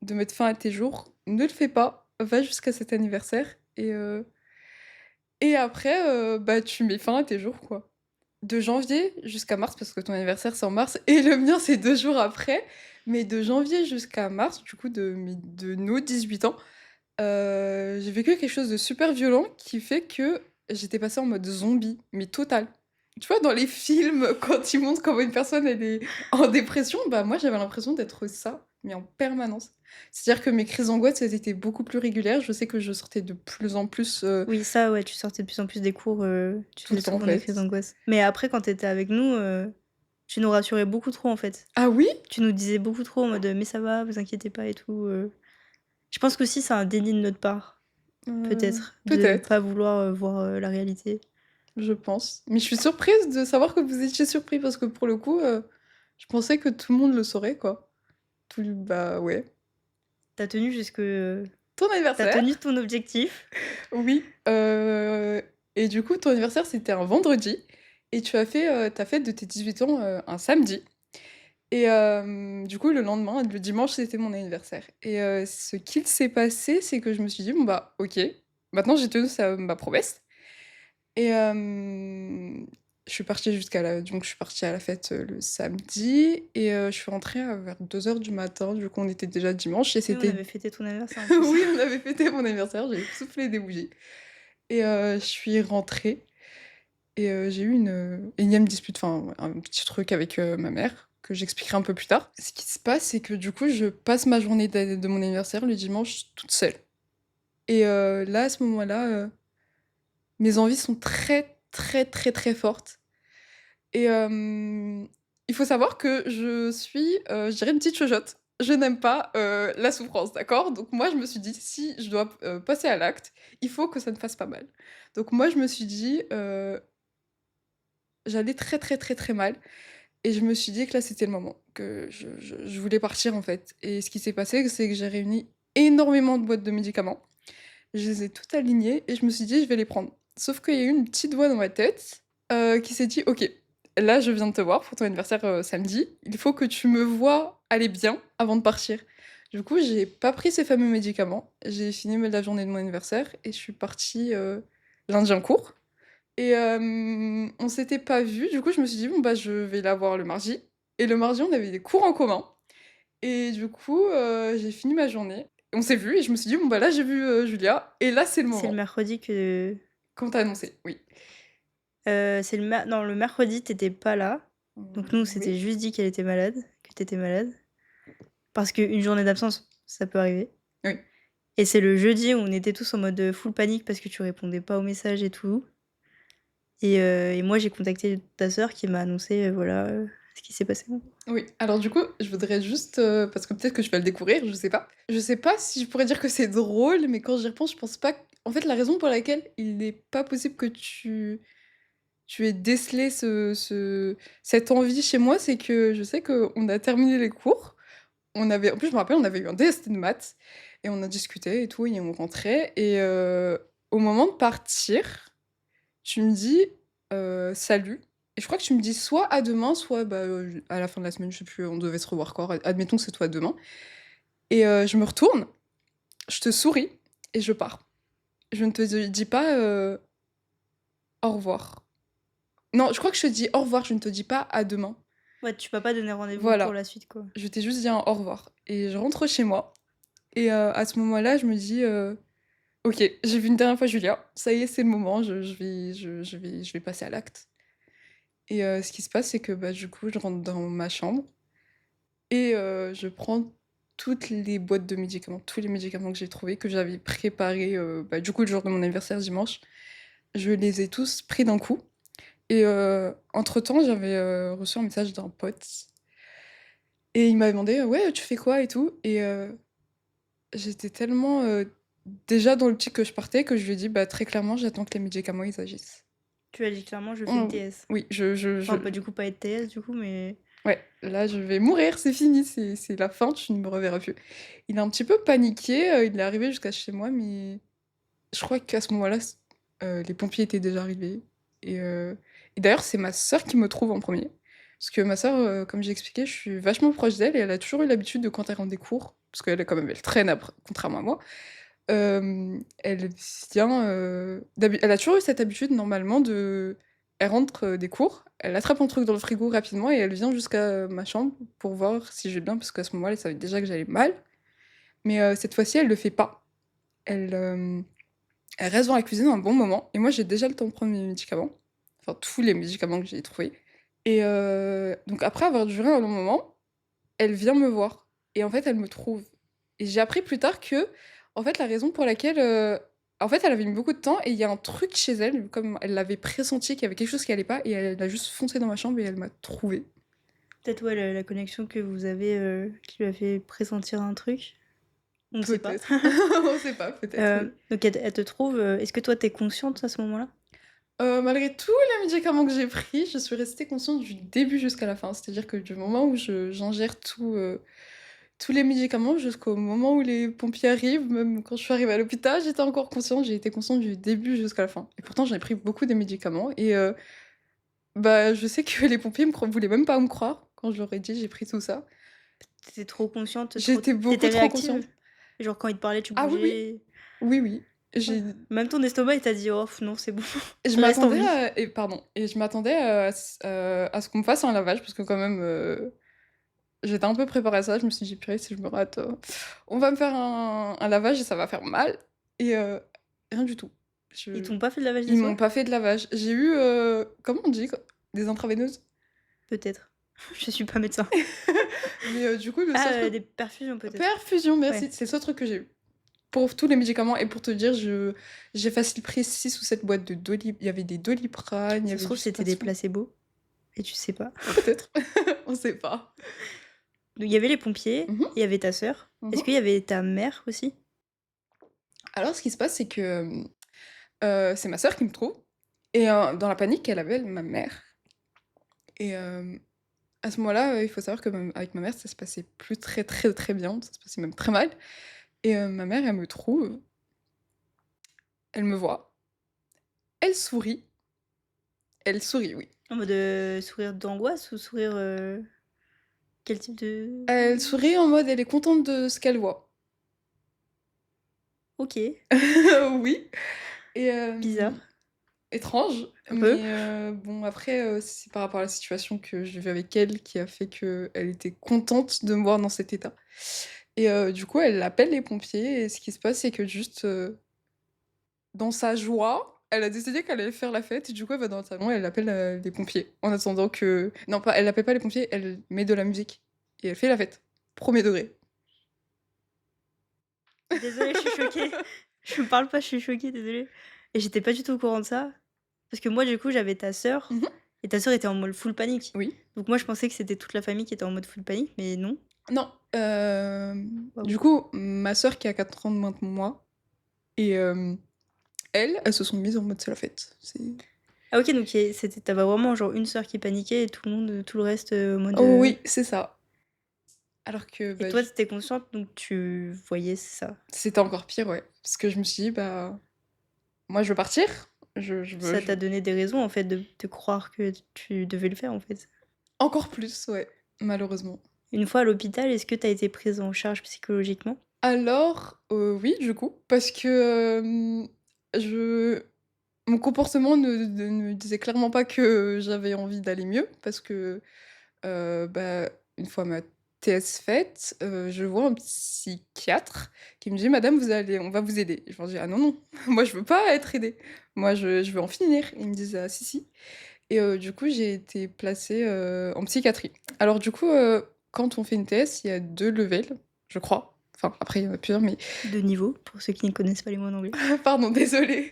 de mettre fin à tes jours, ne le fais pas, va jusqu'à cet anniversaire et après, bah, tu mets fin à tes jours, quoi». De janvier jusqu'à mars, parce que ton anniversaire, c'est en mars et le mien, c'est 2 jours après, mais de janvier jusqu'à mars, du coup, de nos 18 ans, j'ai vécu quelque chose de super violent qui fait que j'étais passée en mode zombie, mais total. Tu vois, dans les films, quand ils montrent comment une personne, elle est en dépression, bah, moi, j'avais l'impression d'être ça, mais en permanence. C'est-à-dire que mes crises d'angoisse, elles étaient beaucoup plus régulières. Je sais que je sortais de plus en plus, Oui, ça, ouais, tu sortais de plus en plus des cours, tu tout le faisais temps, en souvent des crises fait. d'angoisse. Mais après quand tu étais avec nous, tu nous rassurais beaucoup trop, en fait. Ah oui? Tu nous disais beaucoup trop en mode, «Mais ça va, vous inquiétez pas et tout», Je pense qu'aussi c'est un déni de notre part, peut-être, de pas Peut-être, vouloir, voir, la réalité. je pense. Mais je suis surprise de savoir que vous étiez surpris parce que pour le coup, je pensais que tout le monde le saurait, quoi. Bah ouais. Tu as tenu jusque, Ton tu anniversaire? tenu ton objectif. Oui. Et du coup, ton anniversaire, c'était un vendredi et tu as fait, ta fête de tes 18 ans, un samedi. Et du coup, le lendemain, le dimanche, c'était mon anniversaire. Et ce qu'il s'est passé, c'est que je me suis dit: «Bon, bah, OK, maintenant j'ai tenu ma promesse». Et je suis partie à la fête, le samedi et je suis rentrée, vers 2 heures du matin. Du coup, on était déjà dimanche et Oui, on c'était avait fêté ton anniversaire en plus. oui, on avait fêté mon anniversaire, j'ai soufflé des bougies et je suis rentrée et j'ai eu une, énième dispute, enfin, un petit truc avec, ma mère que j'expliquerai un peu plus tard. Ce qui se passe, c'est que du coup, je passe ma journée de mon anniversaire le dimanche toute seule et là, à ce moment-là, mes envies sont très, très, très, très fortes et il faut savoir que je suis, je dirais une petite chochotte. Je n'aime pas, la souffrance, d'accord? Donc moi, je me suis dit: «Si je dois passer à l'acte, il faut que ça ne fasse pas mal». Donc moi, je me suis dit, j'allais très, très, très, très mal. Et je me suis dit que là, c'était le moment, que je voulais partir, en fait. Et ce qui s'est passé, c'est que j'ai réuni énormément de boîtes de médicaments. Je les ai toutes alignées et je me suis dit: «Je vais les prendre». Sauf qu'il y a eu une petite voix dans ma tête, qui s'est dit: «OK, là, je viens de te voir pour ton anniversaire, samedi. Il faut que tu me vois aller bien avant de partir». Du coup, j'ai pas pris ces fameux médicaments. J'ai fini la journée de mon anniversaire et je suis partie, lundi en cours. Et on s'était pas vus, du coup, je me suis dit: «Bon, bah, je vais la voir le mardi» et le mardi, on avait des cours en commun et du coup, j'ai fini ma journée. On s'est vus et je me suis dit: «Bon, bah, là, j'ai vu, Julia et là, c'est le C'est le moment». mercredi que, Quand tu annoncé, oui. c'est le mer non, le mercredi, tu étais pas là. Donc nous, on Oui, s'était juste dit qu'elle était malade, que tu étais malade. Parce qu'une journée d'absence, ça peut arriver. oui. Et c'est le jeudi où on était tous en mode, full panique parce que tu répondais pas aux messages et tout. Et moi, j'ai contacté ta sœur qui m'a annoncé, voilà, ce qui s'est passé. Oui, alors du coup, je voudrais juste, parce que peut-être que je vais le découvrir, je sais pas. Je sais pas si je pourrais dire que c'est drôle, mais quand j'y repense, je pense pas en fait, la raison pour laquelle il n'est pas possible que tu aies décelé cette envie chez moi, c'est que je sais qu'on a terminé les cours. En plus, je me rappelle, on avait eu un DST de maths et on a discuté et tout et on rentrait et au moment de partir, tu me dis, «Salut» et je crois que tu me dis soit «À demain», soit, bah, à la fin de la semaine, je sais plus, on devait se revoir quand. Admettons que c'est toi demain et je me retourne, je te souris et je pars. Je ne te dis pas, «Au revoir». Non, je crois que je te dis «Au revoir», je ne te dis pas «À demain». Ouais, tu m'as pas donné rendez-vous pour Voilà, la suite, quoi. je t'ai juste dit un «Au revoir» et je rentre chez moi et à ce moment-là, je me dis, «OK, j'ai vu une dernière fois Julia, ça y est, c'est le moment, je vais passer à l'acte» et ce qui se passe, c'est que, bah, du coup, je rentre dans ma chambre et je prends toutes les boîtes de médicaments, tous les médicaments que j'ai trouvés, que j'avais préparés, bah, du coup, le jour de mon anniversaire dimanche. Je les ai tous pris d'un coup et entre-temps, j'avais, reçu un message d'un pote et il m'avait demandé: «Ouais, tu fais quoi et tout?» et j'étais tellement, déjà dans l'optique que je partais que je lui ai dit: «Bah, très clairement, j'attends que les médicaments, ils agissent». Tu as dit clairement: «Je fais une Mmh, TS». oui, je Enfin, pas du coup, pas être TS du coup, mais ouais, là, je vais mourir, c'est fini, c'est la fin, tu ne me reverras plus. Il a un petit peu paniqué, il est arrivé jusqu'à chez moi, mais je crois qu'à ce moment-là, les pompiers étaient déjà arrivés et d'ailleurs, c'est ma sœur qui me trouve en premier. Parce que ma sœur, comme j'ai expliqué, je suis vachement proche d'elle et elle a toujours eu l'habitude de quand elle rentre des cours, parce qu'elle, quand même, elle traîne après contrairement à moi, elle vient, elle a toujours eu cette habitude normalement elle rentre, des cours, elle attrape un truc dans le frigo rapidement et elle vient jusqu'à, ma chambre pour voir si je vais bien, parce qu'à ce moment-là, elle savait déjà que j'allais mal. Mais cette fois-ci, elle le fait pas. Elle, elle reste dans la cuisine un bon moment et moi, j'ai déjà le temps de prendre mes médicaments, enfin tous les médicaments que j'ai trouvés et donc après avoir duré un long moment, elle vient me voir et en fait, elle me trouve et j'ai appris plus tard que, en fait, la raison pour laquelle, en fait, elle avait mis beaucoup de temps et il y a un truc chez elle, comme elle l'avait pressenti qu'il y avait quelque chose qui allait pas et elle a juste foncé dans ma chambre et elle m'a trouvée. peut-être, ouais, la connexion que vous avez, qui lui a fait pressentir un truc. On ne sait pas. Peut-être. On sait pas, peut-être, oui. Donc elle te trouve, est-ce que toi tu es consciente à ce moment-là? Malgré tous les médicaments que j'ai pris, je suis restée consciente du début jusqu'à la fin. C'est-à-dire que du moment où je j'ingère tous les médicaments jusqu'au moment où les pompiers arrivent, même quand je suis arrivée à l'hôpital, j'étais encore consciente, j'ai été consciente du début jusqu'à la fin et pourtant j'ai pris beaucoup de médicaments et bah, je sais que les pompiers voulaient même pas me croire quand je leur ai dit: «J'ai pris tout ça». Tu étais trop consciente, trop J'étais tu beaucoup étais trop consciente. réactive? Genre quand ils te parlaient, tu Ah oui, oui. bougeais? Oui, oui. Ouais. J'ai Même ton estomac, il t'a dit: «Oh non, c'est bon, je reste en m'attendais vie». à ce qu'on me fasse un lavage parce que quand même, j'étais un peu préparée à ça. Je me suis dit: «Purée, si je me rate, on va me faire un lavage et ça va faire mal» et rien du tout. Ils Je t'ont pas fait le lavage des Ils m'ont seins? pas fait de lavage. J'ai eu, comment on dit? Des intraveineuses? Peut-être. Je suis pas médecin. Mais du coup, le seul Ah, truc des perfusions peut-être? perfusion, merci, Ouais. c'est le seul truc que j'ai eu. Pour tous les médicaments et pour te dire, j'ai facile pris 6 ou 7 boîtes de il y avait des Doliprane, il y Ça se avait du trouve, c'était des Spasmo. placebos et tu sais pas. Peut-être, on sait pas. Donc il y avait les pompiers, Mmh mh. il y avait ta sœur. Est-ce Mmh. qu'il y avait ta mère aussi? Alors ce qui se passe, c'est que, c'est ma sœur qui me trouve et dans la panique, elle appelle ma mère et à ce moment-là, il faut savoir que même avec ma mère, ça se passait plus très, très, très bien, ça se passait même très mal et ma mère, elle me trouve, elle me voit, elle sourit, oui. En mode, sourire d'angoisse ou sourire, quel type de Elle sourit en mode elle est contente de ce qu'elle voit. OK, Oui et bizarre, étrange, un peu. mais bon après, c'est par rapport à la situation que j'ai vue avec elle qui a fait qu'elle était contente de me voir dans cet état et du coup, elle appelle les pompiers et ce qui se passe, c'est que juste, dans sa joie, elle a décidé qu'elle allait faire la fête et du coup, elle va dans le salon et elle appelle, les pompiers en attendant que non pas elle appelle pas les pompiers, elle met de la musique et elle fait la fête. Premier degré. Désolée, je suis choquée. Je me parle pas, je suis choquée, désolée et j'étais pas du tout au courant de ça. Parce que moi, du coup, j'avais ta sœur Mmh mh. et ta sœur était en mode full panique. Oui. Donc moi, je pensais que c'était toute la famille qui était en mode full panique, mais non. Non, Waouh. du coup, ma sœur qui a 4 ans de moins que moi et elles se sont mises en mode c'est la fête. C'est Ah OK, donc c'était tu vraiment genre une sœur qui paniquait et tout le monde, tout le reste, en mode, oh oui, c'est ça. Alors que, et bah, toi, tu étais consciente donc tu voyais ça. c'était encore pire, ouais. Parce que je me suis dit: «Bah, moi je veux partir, Ça je» t'a donné des raisons, en fait, de croire que tu devais le faire, en fait. encore plus, ouais, malheureusement. Une fois à l'hôpital, est-ce que tu as été prise en charge psychologiquement? Alors, oui, du coup, parce que, je mon comportement ne disait clairement pas que j'avais envie d'aller mieux parce que, bah, une fois ma TS faite, je vois un psychiatre qui me dit: «Madame, on va vous aider». Je leur dis: «Ah non, non, moi je veux pas être aidée. Moi je veux en finir». Ils me disent: «Ah si, si» et du coup j'ai été placée, en psychiatrie. Alors du coup, quand on fait une TS, il y a 2 levels, je crois. Enfin après il y en a plusieurs mais De niveau, pour ceux qui ne connaissent pas les mots en anglais. pardon, désolée.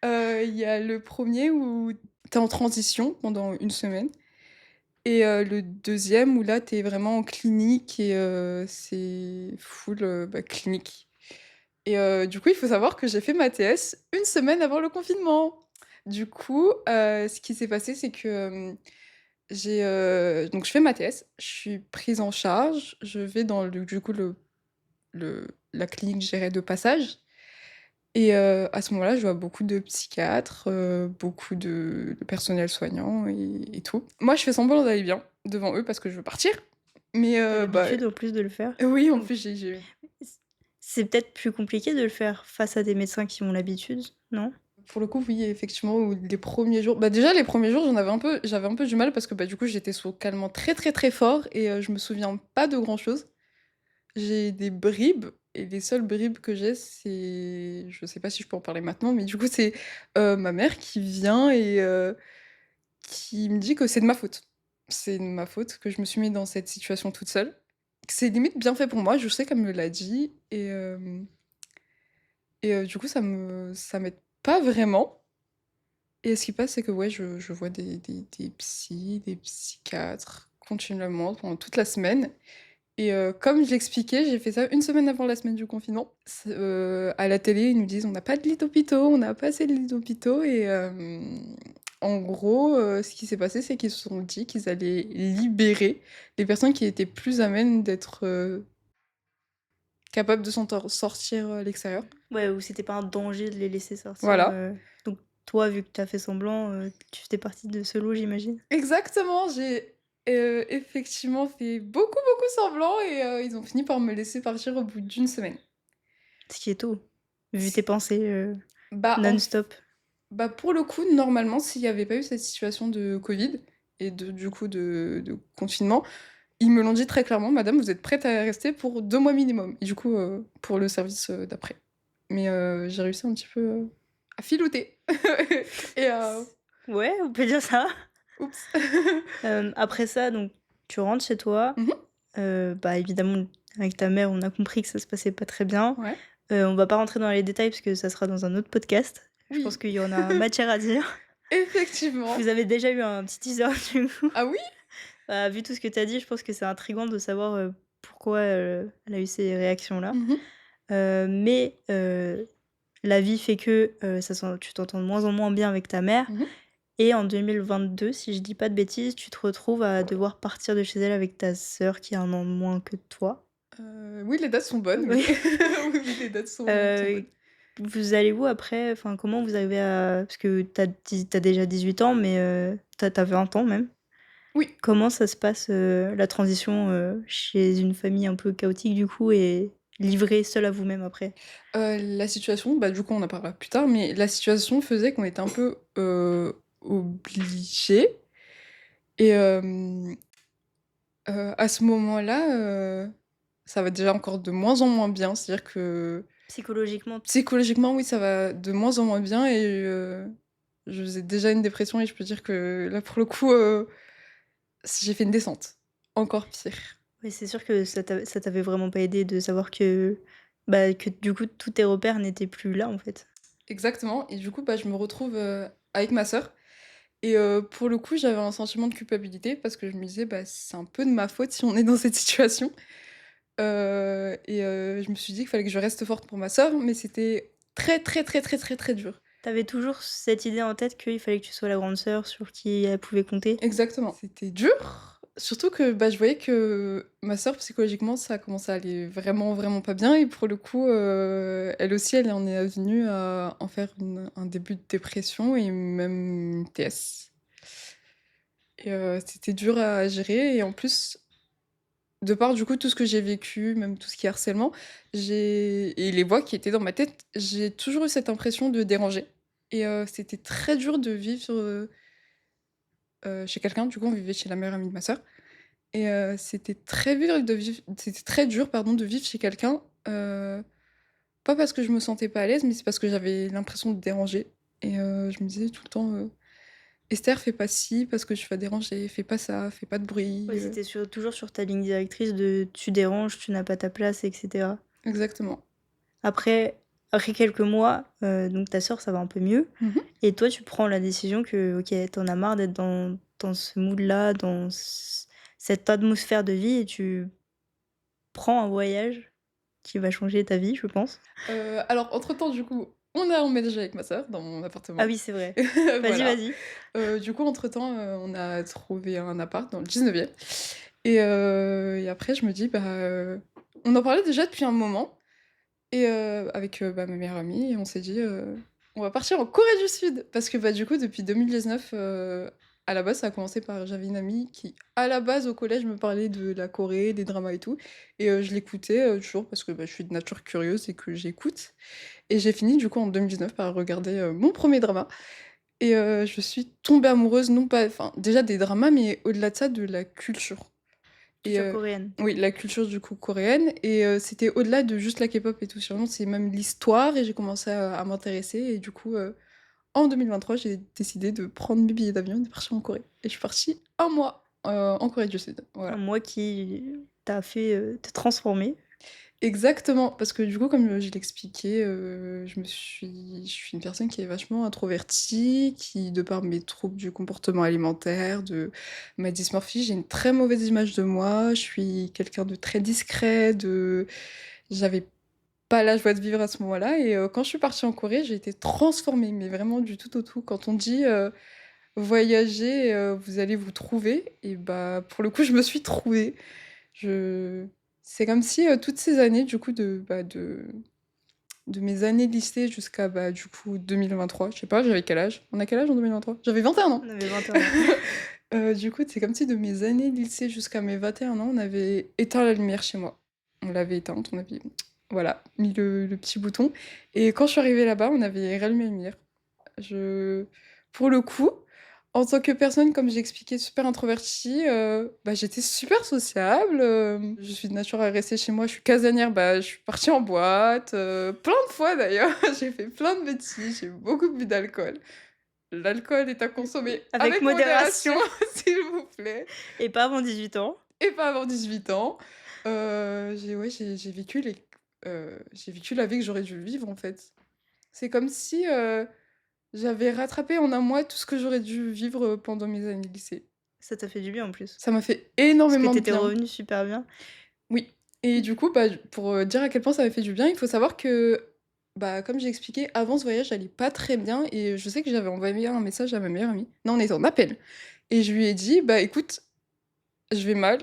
Il y a le premier où tu es en transition pendant une semaine et le deuxième où là, tu es vraiment en clinique et c'est full, bah, clinique et du coup, il faut savoir que j'ai fait ma TS une semaine avant le confinement. Du coup, ce qui s'est passé, c'est que, donc je fais ma TS, je suis prise en charge, je vais dans du coup, la clinique gérée de passage et à ce moment-là, je vois beaucoup de psychiatres, beaucoup de personnel soignant et tout. Moi, je fais semblant d'aller bien devant eux parce que je veux partir, mais Tu as bah, l'habitude en plus de le faire. oui, en Donc plus, j'ai c c'est peut-être plus compliqué de le faire face à des médecins qui ont l'habitude, non? pour le coup, oui, effectivement, où les premiers jours bah, déjà, les premiers jours, j'avais un peu du mal parce que, bah, du coup, j'étais sous calmant très, très, très fort et je me souviens pas de grand-chose. J'ai des bribes et les seules bribes que j'ai, c'est je sais pas si je peux en parler maintenant, mais du coup, c'est, ma mère qui vient et qui me dit que c'est de ma faute. C'est de ma faute que je me suis mis dans cette situation toute seule. Que c'est limite bien fait pour moi, je sais qu'elle me l'a dit et du coup ça m'aide pas vraiment et ce qui passe, c'est que ouais, je vois des psys, des psychiatres continuellement pendant toute la semaine et comme je l'expliquais, j'ai fait ça une semaine avant la semaine du confinement. À la télé, ils nous disent: «On n'a pas de lit d'hôpitaux, on n'a pas assez de lits d'hôpitaux» et en gros, ce qui s'est passé, c'est qu'ils se sont dit qu'ils allaient libérer les personnes qui étaient plus à même d'être, capables de sortir à l'extérieur. Ouais, ou c'était pas un danger de les laisser sortir, Voilà. donc toi, vu que tu as fait semblant, tu faisais partie de ce lot, j'imagine? Exactement, j'ai, effectivement fait beaucoup, beaucoup semblant et ils ont fini par me laisser partir au bout d'une semaine. Ce qui est tôt, vu tes pensées, Bah, en f non-stop. Bah, pour le coup, normalement, s'il y avait pas eu cette situation de covid et du coup de confinement, ils me l'ont dit très clairement: «Madame, vous êtes prête à rester pour 2 mois minimum» et du coup, pour le service, d'après. Mais j'ai réussi un petit peu, à filouter et Ouais, on peut dire ça. oups. Après ça, donc tu rentres chez toi, Mmh. bah, évidemment, avec ta mère, on a compris que ça se passait pas très bien. Ouais. On va pas rentrer dans les détails parce que ça sera dans un autre podcast. Je pense Oui, qu'il y en a matière à dire. effectivement. Vous avez déjà eu un petit teaser du coup. Ah oui? Bah, vu tout ce que tu as dit, je pense que c'est intriguant de savoir, pourquoi, elle a eu ces réactions-là. Mmh. Mais la vie fait que, tu t'entends de moins en moins bien avec ta mère Mmh. et en 2022, si je dis pas de bêtises, tu te retrouves à devoir partir de chez elle avec ta sœur qui a un an de moins que toi. Oui, les dates sont bonnes, oui. Oui. Oui, oui, les dates sont Heu, bonnes. vous allez où après? Enfin, comment vous arrivez à parce que tu as déjà 18 ans, mais tu as 20 ans même. Oui. Comment ça se passe, la transition, chez une famille un peu chaotique du coup et livrée seule à vous-même après? La situation, bah, du coup, on en parlera plus tard, mais la situation faisait qu'on était un peu, obligés et à ce moment-là, ça va déjà encore de moins en moins bien. C'est-à-dire que Psychologiquement, psychologiquement, oui, ça va de moins en moins bien et je faisais déjà une dépression et je peux dire que là, pour le coup, j'ai fait une descente. Encore pire. oui, c'est sûr que ça t'avait vraiment pas aidé de savoir que, bah, que du coup tous tes repères n'étaient plus là, en fait. Exactement et du coup, bah, je me retrouve, avec ma sœur. Et pour le coup, j'avais un sentiment de culpabilité parce que je me disais: «Bah, c'est un peu de ma faute si on est dans cette situation». Et je me suis dit qu'il fallait que je reste forte pour ma sœur, mais c'était très, très, très, très, très, très dur. T'avais toujours cette idée en tête qu'il fallait que tu sois la grande sœur sur qui elle pouvait compter? Exactement. C'était dur, surtout que, bah, je voyais que ma sœur, psychologiquement, ça commençait à aller vraiment, vraiment pas bien et pour le coup, elle aussi, elle en est venue à en faire un début de dépression et même une TS et c'était dur à gérer et en plus, de par, du coup, tout ce que j'ai vécu, même tout ce qui est harcèlement, j'ai et les voix qui étaient dans ma tête, j'ai toujours eu cette impression de déranger et c'était très dur de vivre, chez quelqu'un. Du coup, on vivait chez la meilleure amie de ma sœur et c'était très dur, pardon, de vivre chez quelqu'un, pas parce que je me sentais pas à l'aise, mais c'est parce que j'avais l'impression de déranger et je me disais tout le temps, «Esther, fais pas ci parce que tu vas déranger, fais pas ça, fais pas de bruit», Ouais, c'était toujours sur ta ligne directrice de: «Tu déranges, tu n'as pas ta place» et cetera. exactement. Après quelques mois, donc ta sœur, ça va un peu mieux Mmh. et toi, tu prends la décision que, OK, tu en as marre d'être dans ce mood-là, dans cette atmosphère de vie et tu prends un voyage qui va changer ta vie, je pense. Alors entre-temps, du coup, on a emménagé avec ma sœur dans mon Ah appartement. oui, c'est vrai. Vas-y, Voilà. vas-y. Du coup, entre-temps, on a trouvé un appart dans le 19e et après je me dis: «Bah, on en parlait déjà depuis un moment et avec, bah, ma meilleure amie et on s'est dit, «On va partir en Corée du Sud». Parce que, bah, du coup, depuis 2019, à la base, ça a commencé par j'avais une amie qui, à la base, au collège, me parlait de la Corée, des dramas et tout et je l'écoutais, toujours parce que, bah, je suis de nature curieuse et que j'écoute et j'ai fini, du coup, en 2019 par regarder, mon premier drama et je suis tombée amoureuse, non pas enfin, déjà des dramas, mais au-delà de ça, de la culture et Culture coréenne. oui, la culture, du coup, coréenne et c'était au-delà de juste la K-pop et tout, c'est vraiment c'est même l'histoire et j'ai commencé à m'intéresser et du coup, en 2023, j'ai décidé de prendre mes billets d'avion et de partir en Corée et je suis partie un mois, en Corée du Sud, voilà. Un mois qui t'a fait, te transformer. Exactement, parce que du coup, comme, je l'expliquais, je suis une personne qui est vachement introvertie, qui, de par mes troubles du comportement alimentaire, de ma dysmorphie, j'ai une très mauvaise image de moi. Je suis quelqu'un de très discret, de j'avais pas la joie de vivre à ce moment-là et quand je suis partie en Corée, j'ai été transformée, mais vraiment du tout au tout. Quand on dit, voyager, vous allez vous trouver et bah, pour le coup, je me suis trouvée. Je C'est comme si, toutes ces années du coup de mes années de lycée jusqu'à, bah, du coup 2023, je sais pas, j'avais quel âge? On a quel âge en 2023? J'avais 21 ans! On avait 21 ans. Du coup, c'est comme si de mes années de lycée jusqu'à mes 21 ans, on avait éteint la lumière chez moi. On l'avait éteinte, on avait voilà, mis le petit bouton et quand je suis arrivée là-bas, on avait rallumé la lumière. Je Pour le coup, en tant que personne, comme j'ai expliqué, super introvertie, bah, j'étais super sociable, je suis de nature à rester chez moi, je suis casanière, bah, je suis partie en boîte, plein de fois d'ailleurs, j'ai fait plein de bêtises, j'ai beaucoup bu d'alcool. L'alcool est à consommer Avec avec modération, modération s'il vous plaît, et pas avant 18 ans. et pas avant 18 ans. J'ai vécu la vie que j'aurais dû vivre, en fait. C'est comme si, j'avais rattrapé en un mois tout ce que j'aurais dû vivre, pendant mes années de lycée. Ça t'a fait du bien en plus. Ça m'a fait Parce que énormément tu de étais bien. revenue super bien. Oui et du coup, bah, pour, dire à quel point ça m'a fait du bien, il faut savoir que, bah, comme j'ai expliqué, avant ce voyage, j'allais pas très bien et je sais que j'avais envoyé un message à ma meilleure amie. Non, on était en appel et je lui ai dit: «Bah, écoute, je vais mal,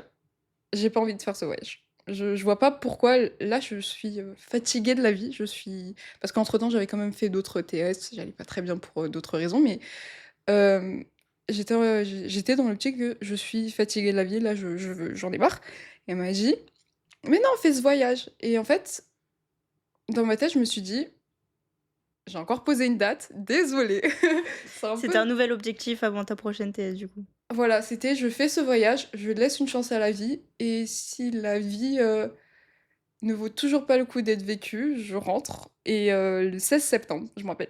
j'ai pas envie de faire ce voyage. Je vois pas pourquoi là, je suis, fatiguée de la vie, je suis» parce qu'entre temps, j'avais quand même fait d'autres TS, j'allais pas très bien pour, d'autres raisons, mais Hem, j'étais dans l'optique que je suis fatiguée de la vie, là, j'en ai marre et elle m'a dit: «Mais non, fais ce voyage» et en fait, dans ma tête, je me suis dit: «J'ai encore posé une date, désolée». C'est un C'était un peu nouvel objectif avant ta prochaine TS du coup. voilà, c'était: «Je fais ce voyage, je laisse une chance à la vie et si la vie, ne vaut toujours pas le coup d'être vécue, je rentre» et le 16 septembre, je me rappelle,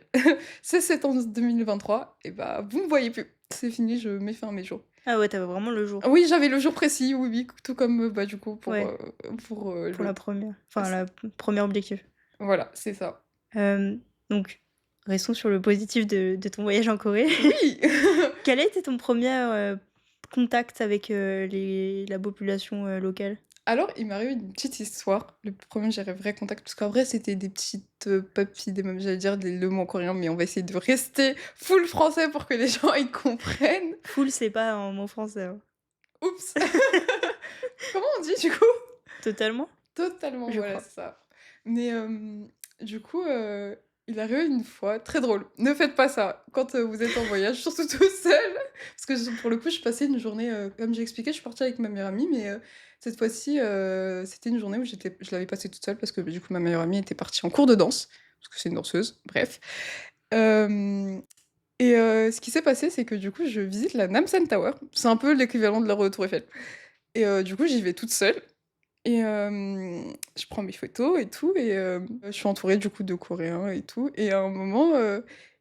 16 septembre 2023 et bah, vous me voyez plus. C'est fini, je mets fin à mes jours. Ah ouais, tu vraiment le jour. Oui, j'avais le jour précis, oui, oui, tout comme, bah, du coup Ouais, pour, pour la l'autre. première, enfin C la premier objectif. Voilà, c'est ça. Donc restons sur le positif de ton voyage en Corée. Oui! Quel a été ton premier contact avec, la population, locale? Alors, il m'est arrivé une petite histoire. Le premier j'ai vrai contact parce qu'en vrai, c'était des petites, papilles, des même j'allais dire le mot en coréen, mais on va essayer de rester full français pour que les gens, ils comprennent. Full, c'est pas un mot français, hein. Oups! Comment on dit, du coup? Totalement? Totalement, Je voilà, crois. c'est ça. Mais du coup, il est arrivé une fois très drôle, ne faites pas ça quand, vous êtes en voyage, surtout tout seul, parce que pour le coup, je passais une journée, comme j'ai expliqué, je suis partie avec ma meilleure amie, mais cette fois-ci, c'était une journée où je l'avais passée toute seule parce que, bah, du coup, ma meilleure amie était partie en cours de danse, parce que c'est une danseuse, bref. Hem et ce qui s'est passé, c'est que, du coup, je visite la Namsan Tower. C'est un peu l'équivalent de la Tour Eiffel et du coup, j'y vais toute seule et je prends mes photos et tout et je suis entourée du coup de Coréens et tout et à un moment,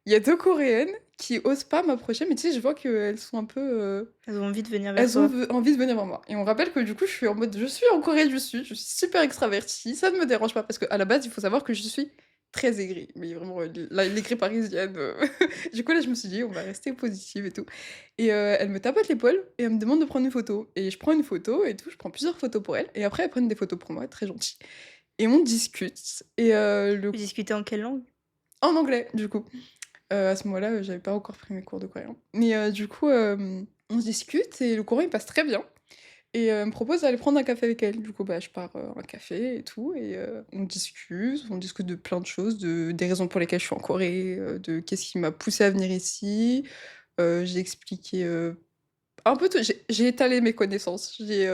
il y a 2 Coréennes qui osent pas m'approcher, mais tu sais, je vois qu'elles sont un peu, Elles ont envie de venir vers elles ont toi. envie de venir vers moi et on rappelle que du coup, je suis en mode: «Je suis en Corée du Sud, je suis super extravertie, ça ne me dérange pas» parce qu'à la base, il faut savoir que je suis très aigrie, mais vraiment, l'aigrie parisienne, du coup, là, je me suis dit: «On va rester positive et tout» et elle me tapote l'épaule et elle me demande de prendre une photo et je prends une photo et tout, je prends plusieurs photos pour elle et après elles prennent des photos pour moi, très gentil et on discute et Vous discutez en quelle langue? en anglais, du coup. À ce moment-là, j'avais pas encore pris mes cours de coréen mais du coup, on discute et le courant, il passe très bien et elle me propose d'aller prendre un café avec elle. Du coup, bah, je pars, un café et tout et on discute de plein de choses, des raisons pour lesquelles je suis en Corée, de qu'est-ce qui m'a poussée à venir ici. J'ai expliqué, un peu tout, j'ai étalé mes connaissances. J'ai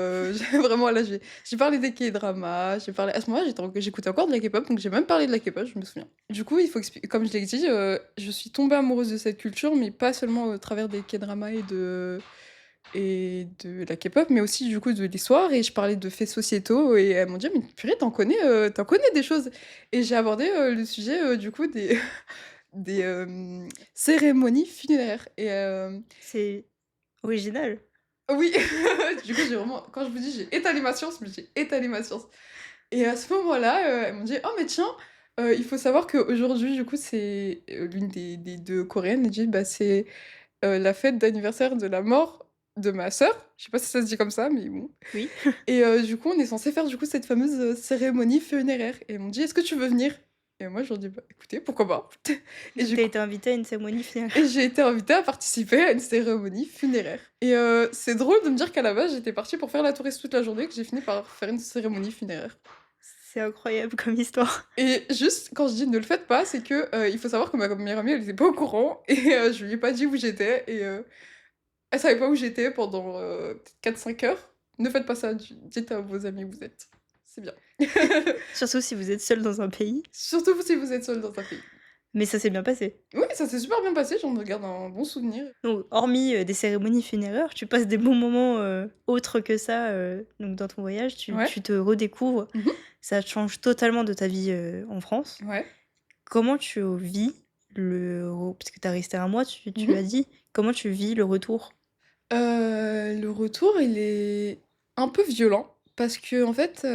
vraiment là, j'ai parlé des K-dramas, j'ai parlé à ce moment-là, j'écoutais encore de la K-pop, donc j'ai même parlé de la K-pop, je me souviens. Du coup, il faut expli comme je l'ai dit, je suis tombée amoureuse de cette culture, mais pas seulement au travers des K-dramas et de la K-pop, mais aussi du coup de l'histoire et je parlais de faits sociétaux et elles m'ont dit: «Mais purée, tu connais des choses» et j'ai abordé, le sujet, du coup des des, cérémonies funéraires et C'est original. oui, du coup, j'ai vraiment quand je vous dis: «J'ai étalé ma science», mais j'ai étalé ma science. Et à ce moment-là, elles m'ont dit: «Oh mais tiens, il faut savoir qu'aujourd'hui, du coup, c'est, l'une des 2 coréennes, elle dit: «Bah, c'est, la fête d'anniversaire de la mort de ma sœur». Je sais pas si ça se dit comme ça, mais bon. Oui. Et du coup, on est censé faire, du coup, cette fameuse, cérémonie funéraire et elles m'ont dit: «Est-ce que tu veux venir?» Et moi, je leur dis: «Bah, écoutez, pourquoi pas?» Et Donc du tu as coup été invitée à une cérémonie et funéraire. j'ai été invitée à participer à une cérémonie funéraire et c'est drôle de me dire qu'à la base, j'étais partie pour faire la touriste toute la journée, que j'ai fini par faire une cérémonie funéraire. C'est incroyable comme histoire. Et juste, quand je dis: «Ne le faites pas», c'est que, il faut savoir que ma meilleure amie, elle était pas au courant et je lui ai pas dit où j'étais et elle savait pas où j'étais pendant, peut-être 4-5 heures. Ne faites pas ça, dites à vos amis où vous êtes. C'est bien. Surtout si vous êtes seule dans un pays. Surtout si vous êtes seul dans un pays. Mais ça s'est bien passé. Oui, ça s'est super bien passé, j'en garde un bon souvenir. Donc hormis, des cérémonies funéraires, tu passes des bons moments, autres que ça, donc dans ton voyage, Ouais. tu te redécouvres. Mmh. Ça change totalement de ta vie, en France. Ouais. Comment tu vis parce que tu as resté un mois, tu Mmh. l'as dit. Comment tu vis le retour? Le retour, il est un peu violent parce qu'en fait,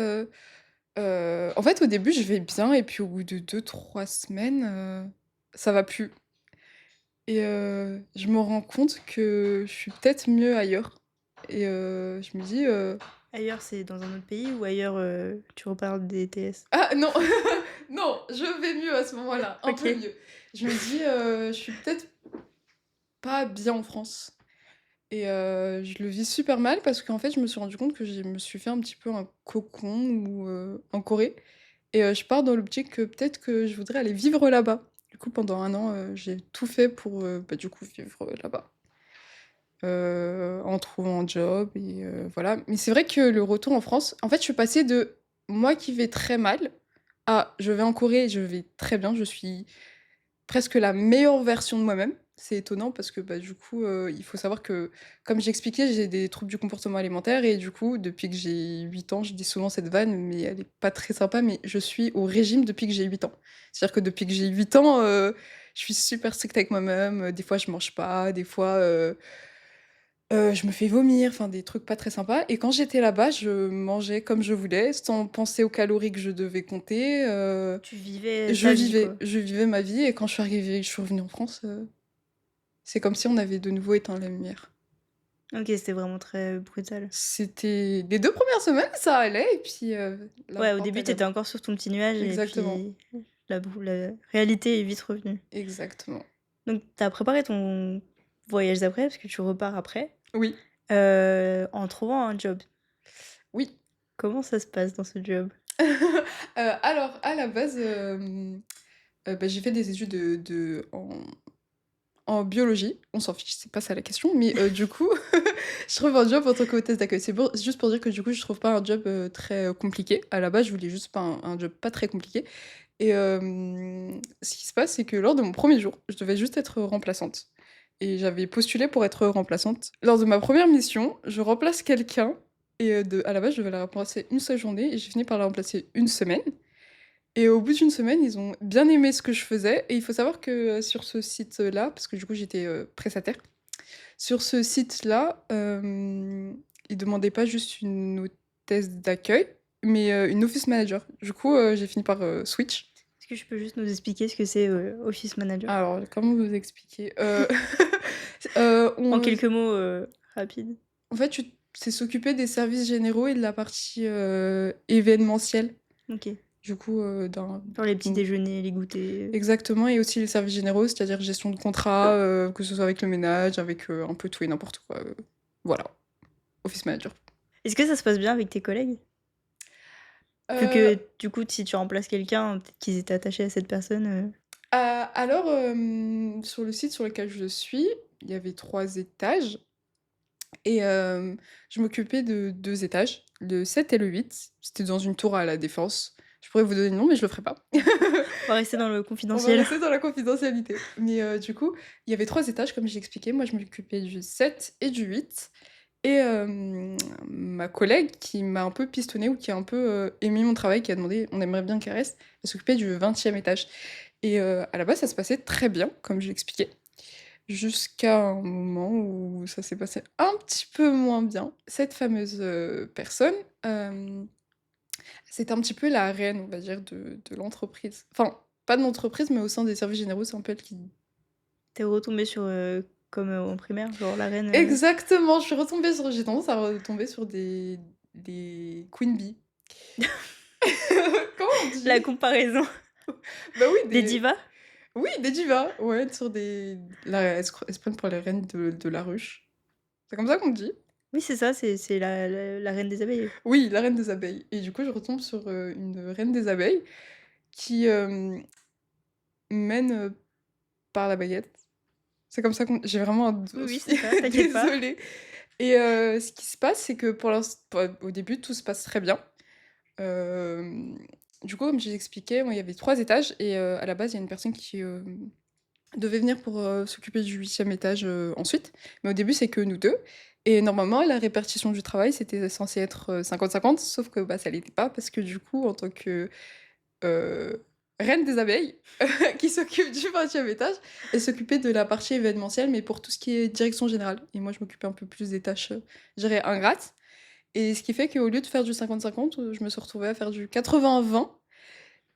en fait, au début, je vais bien et puis au bout de 2-3 semaines, ça va plus et je me rends compte que je suis peut-être mieux ailleurs et je me dis: Ailleurs, c'est dans un autre pays ou ailleurs, tu reparles des TS? «Ah non, non, je vais mieux à ce moment-là, un peu OK. mieux». Je me dis: «Je suis peut-être pas bien en France». Et je le vis super mal parce qu'en fait, je me suis rendu compte que je me suis fait un petit peu un cocon ou en Corée et je pars dans l'optique que peut-être que je voudrais aller vivre là-bas. Du coup, pendant 1 an, j'ai tout fait pour, bah, du coup, vivre là-bas, en trouvant un job et voilà. Mais c'est vrai que le retour en France en fait, je suis passée de moi qui vais très mal à je vais en Corée et je vais très bien. Je suis presque la meilleure version de moi-même. C'est étonnant parce que, bah, du coup, il faut savoir que, comme j'expliquais, j'ai des troubles du comportement alimentaire et du coup, depuis que j'ai 8 ans, je dis souvent cette vanne, mais elle est pas très sympa, mais je suis au régime depuis que j'ai 8 ans. C'est-à-dire que depuis que j'ai 8 ans, je suis super stricte avec moi-même, des fois je mange pas, des fois, je me fais vomir, enfin des trucs pas très sympas et quand j'étais là-bas, je mangeais comme je voulais, sans penser aux calories que je devais compter, Tu vivais je ta vie, quoi. vivais ma vie et quand je suis revenue en France, c'est comme si on avait de nouveau éteint la lumière. OK, c'était vraiment très brutal. C'était les 2 premières semaines, ça allait et puis, la Ouais, au début, vingtaine tu étais après. encore sur ton petit nuage et Exactement, puis la réalité est vite revenue. exactement. Donc tu as préparé ton voyage d'après, parce que tu repars après, Oui, en trouvant un job. oui. Comment ça se passe dans ce job? Alors à la base, bah, j'ai fait des études en biologie. On s'en fiche, c'est pas ça la question, mais du coup, je trouve un job en tant qu'hôtesse d'accueil. C'est juste pour dire que du coup, je trouve pas un job, très, compliqué. À la base, je voulais juste pas un job pas très compliqué et ce qui se passe, c'est que lors de mon premier jour, je devais juste être remplaçante et j'avais postulé pour être remplaçante. Lors de ma première mission, je remplace quelqu'un et à la base, je devais la remplacer une seule journée et j'ai fini par la remplacer une semaine et au bout d'une semaine, ils ont bien aimé ce que je faisais et il faut savoir que, sur ce site-là, parce que du coup j'étais, prestataire, sur ce site-là, ils demandaient pas juste une hôtesse d'accueil, mais, une office manager. Du coup, j'ai fini par, switch. Est-ce que tu peux juste nous expliquer ce que c'est, office manager? Alors comment vous expliquer? En On quelques mots, rapides. en fait, c'est s'occuper des services généraux et de la partie, événementielle. OK. Du coup, d'un Genre les petits d'une déjeuners, les goûters, exactement et aussi les services généraux, c'est-à-dire gestion de contrat, que ce soit avec le ménage, avec, un peu tout et n'importe quoi, voilà, office manager. Est-ce que ça se passe bien avec tes collègues? Vu Heu, que, du coup, si tu remplaces quelqu'un, peut-être qu'ils étaient attachés à cette personne, alors, sur le site sur lequel je suis, il y avait 3 étages et je m'occupais de 2 étages, le 7 et le 8. C'était dans une tour à La Défense. Je pourrais vous donner le nom, mais je le ferai pas. on va rester dans le On va confidentiel. rester dans la confidentialité. Mais du coup, il y avait 3 étages comme j'ai expliqué. Moi, je m'occupais du 7 et du 8 et ma collègue qui m'a un peu pistonnée ou qui a un peu, aimé mon travail, qui a demandé: «On aimerait bien qu'elle reste», elle s'occupait du 20e étage et à la base, ça se passait très bien, comme je l'expliquais, jusqu'à un moment où ça s'est passé un petit peu moins bien. Cette fameuse, personne, hem C'était un petit peu la reine, on va dire, de l'entreprise. Enfin, pas de l'entreprise, mais au sein des services généraux, c'est un peu elle qui Tu es retombée sur, comme, en primaire, genre la reine, exactement, je suis retombée sur j'ai tendance à retomber sur des queen bee. Comment on la dit? comparaison. Bah oui, Des des divas? oui, des divas, ouais, sur des la elles se prennent pour les reines de la ruche. C'est comme ça qu'on dit? Oui, c'est ça, c'est la reine des abeilles. Oui, la reine des abeilles et du coup, je retombe sur, une reine des abeilles qui, mène, par la baguette. C'est comme ça qu'on j'ai vraiment un d Oui, oui, c'est ça, t'inquiète pas. désolée et ce qui se passe, c'est que au début, tout se passe très bien. Hem, du coup, comme je expliqué, moi, il y avait 3 étages et à la base, il y a une personne qui, devait venir pour, s'occuper du 8e étage, ensuite. Mais au début, c'est que nous 2 et normalement, la répartition du travail, c'était censé être, 50-50 sauf que, bah, ça l'était pas parce que du coup, en tant que, heu, reine des abeilles qui s'occupe du 20e étage, elle s'occupait de la partie événementielle, mais pour tout ce qui est direction générale et moi, je m'occupais un peu plus des tâches, je dirais ingrates et ce qui fait qu'au lieu de faire du 50-50, je me suis retrouvée à faire du 80-20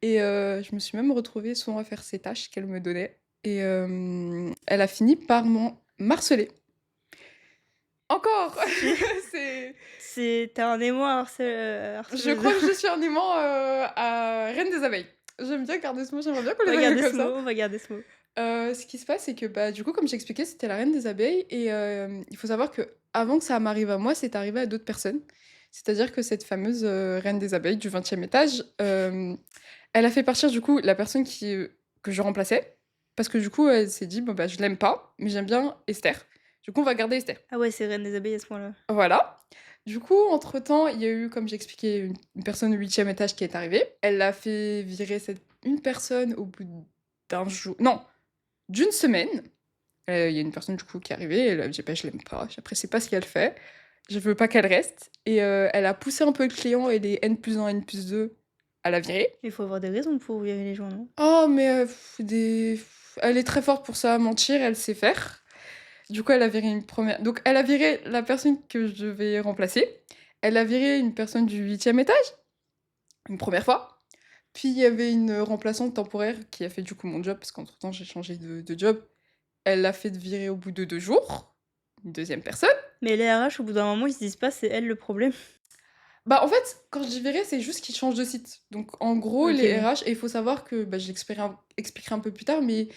et je me suis même retrouvée souvent à faire ces tâches qu'elle me donnait et elle a fini par m'harceler. Encore! C'est C'est tu un émoi je harceleuse. crois que je suis un aimant, à reine des abeilles. J'aime bien garder ce mot, j'aimerais bien qu'on On va les appelle garder comme ce ça. mot, on va garder ce mot. Ce qui se passe, c'est que, bah, du coup, comme j'expliquais, c'était la reine des abeilles et il faut savoir que avant que ça m'arrive à moi, c'est arrivé à d'autres personnes. C'est-à-dire que cette fameuse, reine des abeilles du 20e étage, elle a fait partir, du coup, la personne que je remplaçais parce que, du coup, elle s'est dit: «Bon, bah, je l'aime pas, mais j'aime bien Esther. Du coup, on va garder Esther». Ah ouais, c'est reine des abeilles à ce point-là. Voilà. Du coup, entre-temps, il y a eu, comme j'expliquais, une personne au 8e étage qui est arrivée. Elle a fait virer une personne au bout d'un jour non, d'une semaine. Il y a une personne du coup qui est arrivée, elle a dit: «Bah, je l'aime pas, j'apprécie pas ce qu'elle fait, je veux pas qu'elle reste» et elle a poussé un peu le client et les N+1, N+2 à la virer. Il faut avoir des raisons pour virer les gens, non? Oh mais elle est très forte pour ça, mentir, elle sait faire. Du coup, elle a viré donc elle a viré la personne que je devais remplacer. Elle a viré une personne du 8e étage, une première fois. Puis il y avait une remplaçante temporaire qui a fait du coup mon job parce qu'entre-temps j'ai changé de job. Elle l'a fait virer au bout de 2 jours, une deuxième personne. Mais les RH, au bout d'un moment, ils se disent pas: «C'est elle le problème». Bah, en fait, quand je dis virer, c'est juste qu'ils changent de site. Donc en gros, OK, les oui. RH et il faut savoir que, bah, expliquerai un peu plus tard, mais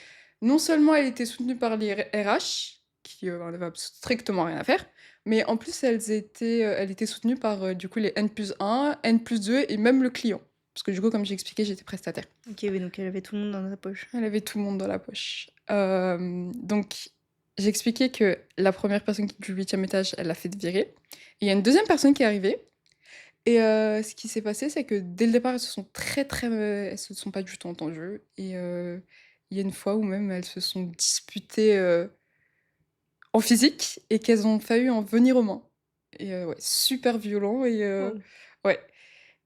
non seulement elle était soutenue par les RH, qui, en avaient strictement rien à faire, mais en plus elle était soutenue par, du coup les N+1, N+2 et même le client. Parce que du coup, comme j'ai expliqué, j'étais prestataire. OK, oui, donc elle avait tout le monde dans sa poche. Elle avait tout le monde dans la poche. Donc j'ai expliqué que la première personne du 8e étage, elle l'a fait virer. Et il y a une deuxième personne qui est arrivée et ce qui s'est passé, c'est que dès le départ, elles se sont pas du tout entendues et il y a une fois où même elles se sont disputées, en physique et qu'elles ont failli en venir aux mains et ouais, super violent et Oh. ouais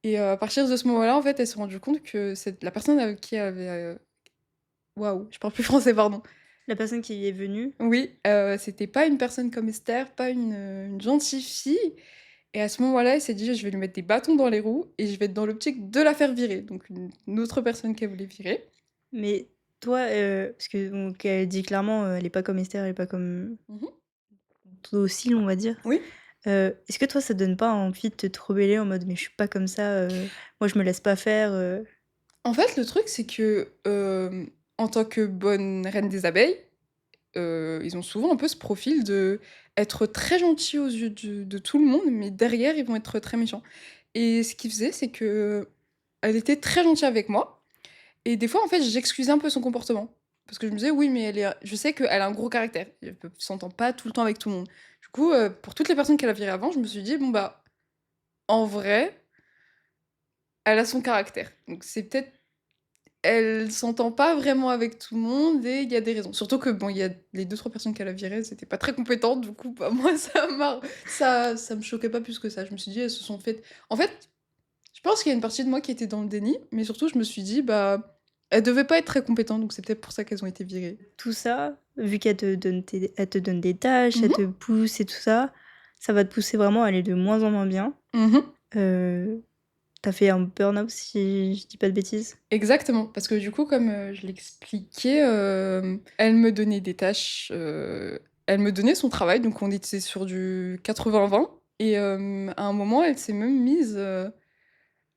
et à partir de ce moment-là, en fait, elles se sont rendues compte que la personne avec qui elle avait, waouh, je parle plus français, pardon. La personne qui est venue Oui, c'était pas une personne comme Esther, pas une gentille fille et à ce moment-là, elle s'est dit: «Je vais lui mettre des bâtons dans les roues et je vais être dans l'optique de la faire virer». Donc une autre personne qu'elle voulait virer. mais toi, parce que donc elle dit clairement, elle est pas comme Esther, elle est pas comme Mmh. docile, on va dire. Oui. Est-ce que toi, ça te donne pas envie de te rebeller en mode: «Mais je suis pas comme ça, moi je me laisse pas faire», En fait, le truc, c'est que, en tant que bonne reine des abeilles, ils ont souvent un peu ce profil de être très gentils aux yeux de tout le monde, mais derrière, ils vont être très méchants et ce qu'ils faisaient, c'est que elle était très gentille avec moi. Et des fois, en fait, j'excusais un peu son comportement. Parce que je me disais: «Oui, mais je sais qu'elle a un gros caractère. Elle s'entend pas tout le temps avec tout le monde». Du coup, pour toutes les personnes qu'elle a virées avant, je me suis dit: «Bon, bah, en vrai, elle a son caractère». Donc c'est peut-être elle s'entend pas vraiment avec tout le monde et il y a des raisons. Surtout que bon, il y a les 2-3 personnes qu'elle a virées, elles étaient pas très compétentes, du coup, bah, moi ça me choquait pas plus que ça. Je me suis dit: «Elles se sont faites» en fait, je pense qu'il y a une partie de moi qui était dans le déni, mais surtout je me suis dit: «Bah, elles devaient pas être très compétentes, donc c'est peut-être pour ça qu'elles ont été virées». tout ça, vu qu'elle te donne des tâches, elle Mmh te mh. pousse et tout ça, ça va te pousser vraiment à aller de moins en moins bien. Mmh mh. Heu Tu fait un burn-out si je dis pas de bêtises? Exactement, parce que du coup, comme, je l'expliquais, elle me donnait des tâches, elle me donnait son travail, donc on était sur du 80-20 et à un moment, elle s'est même mise,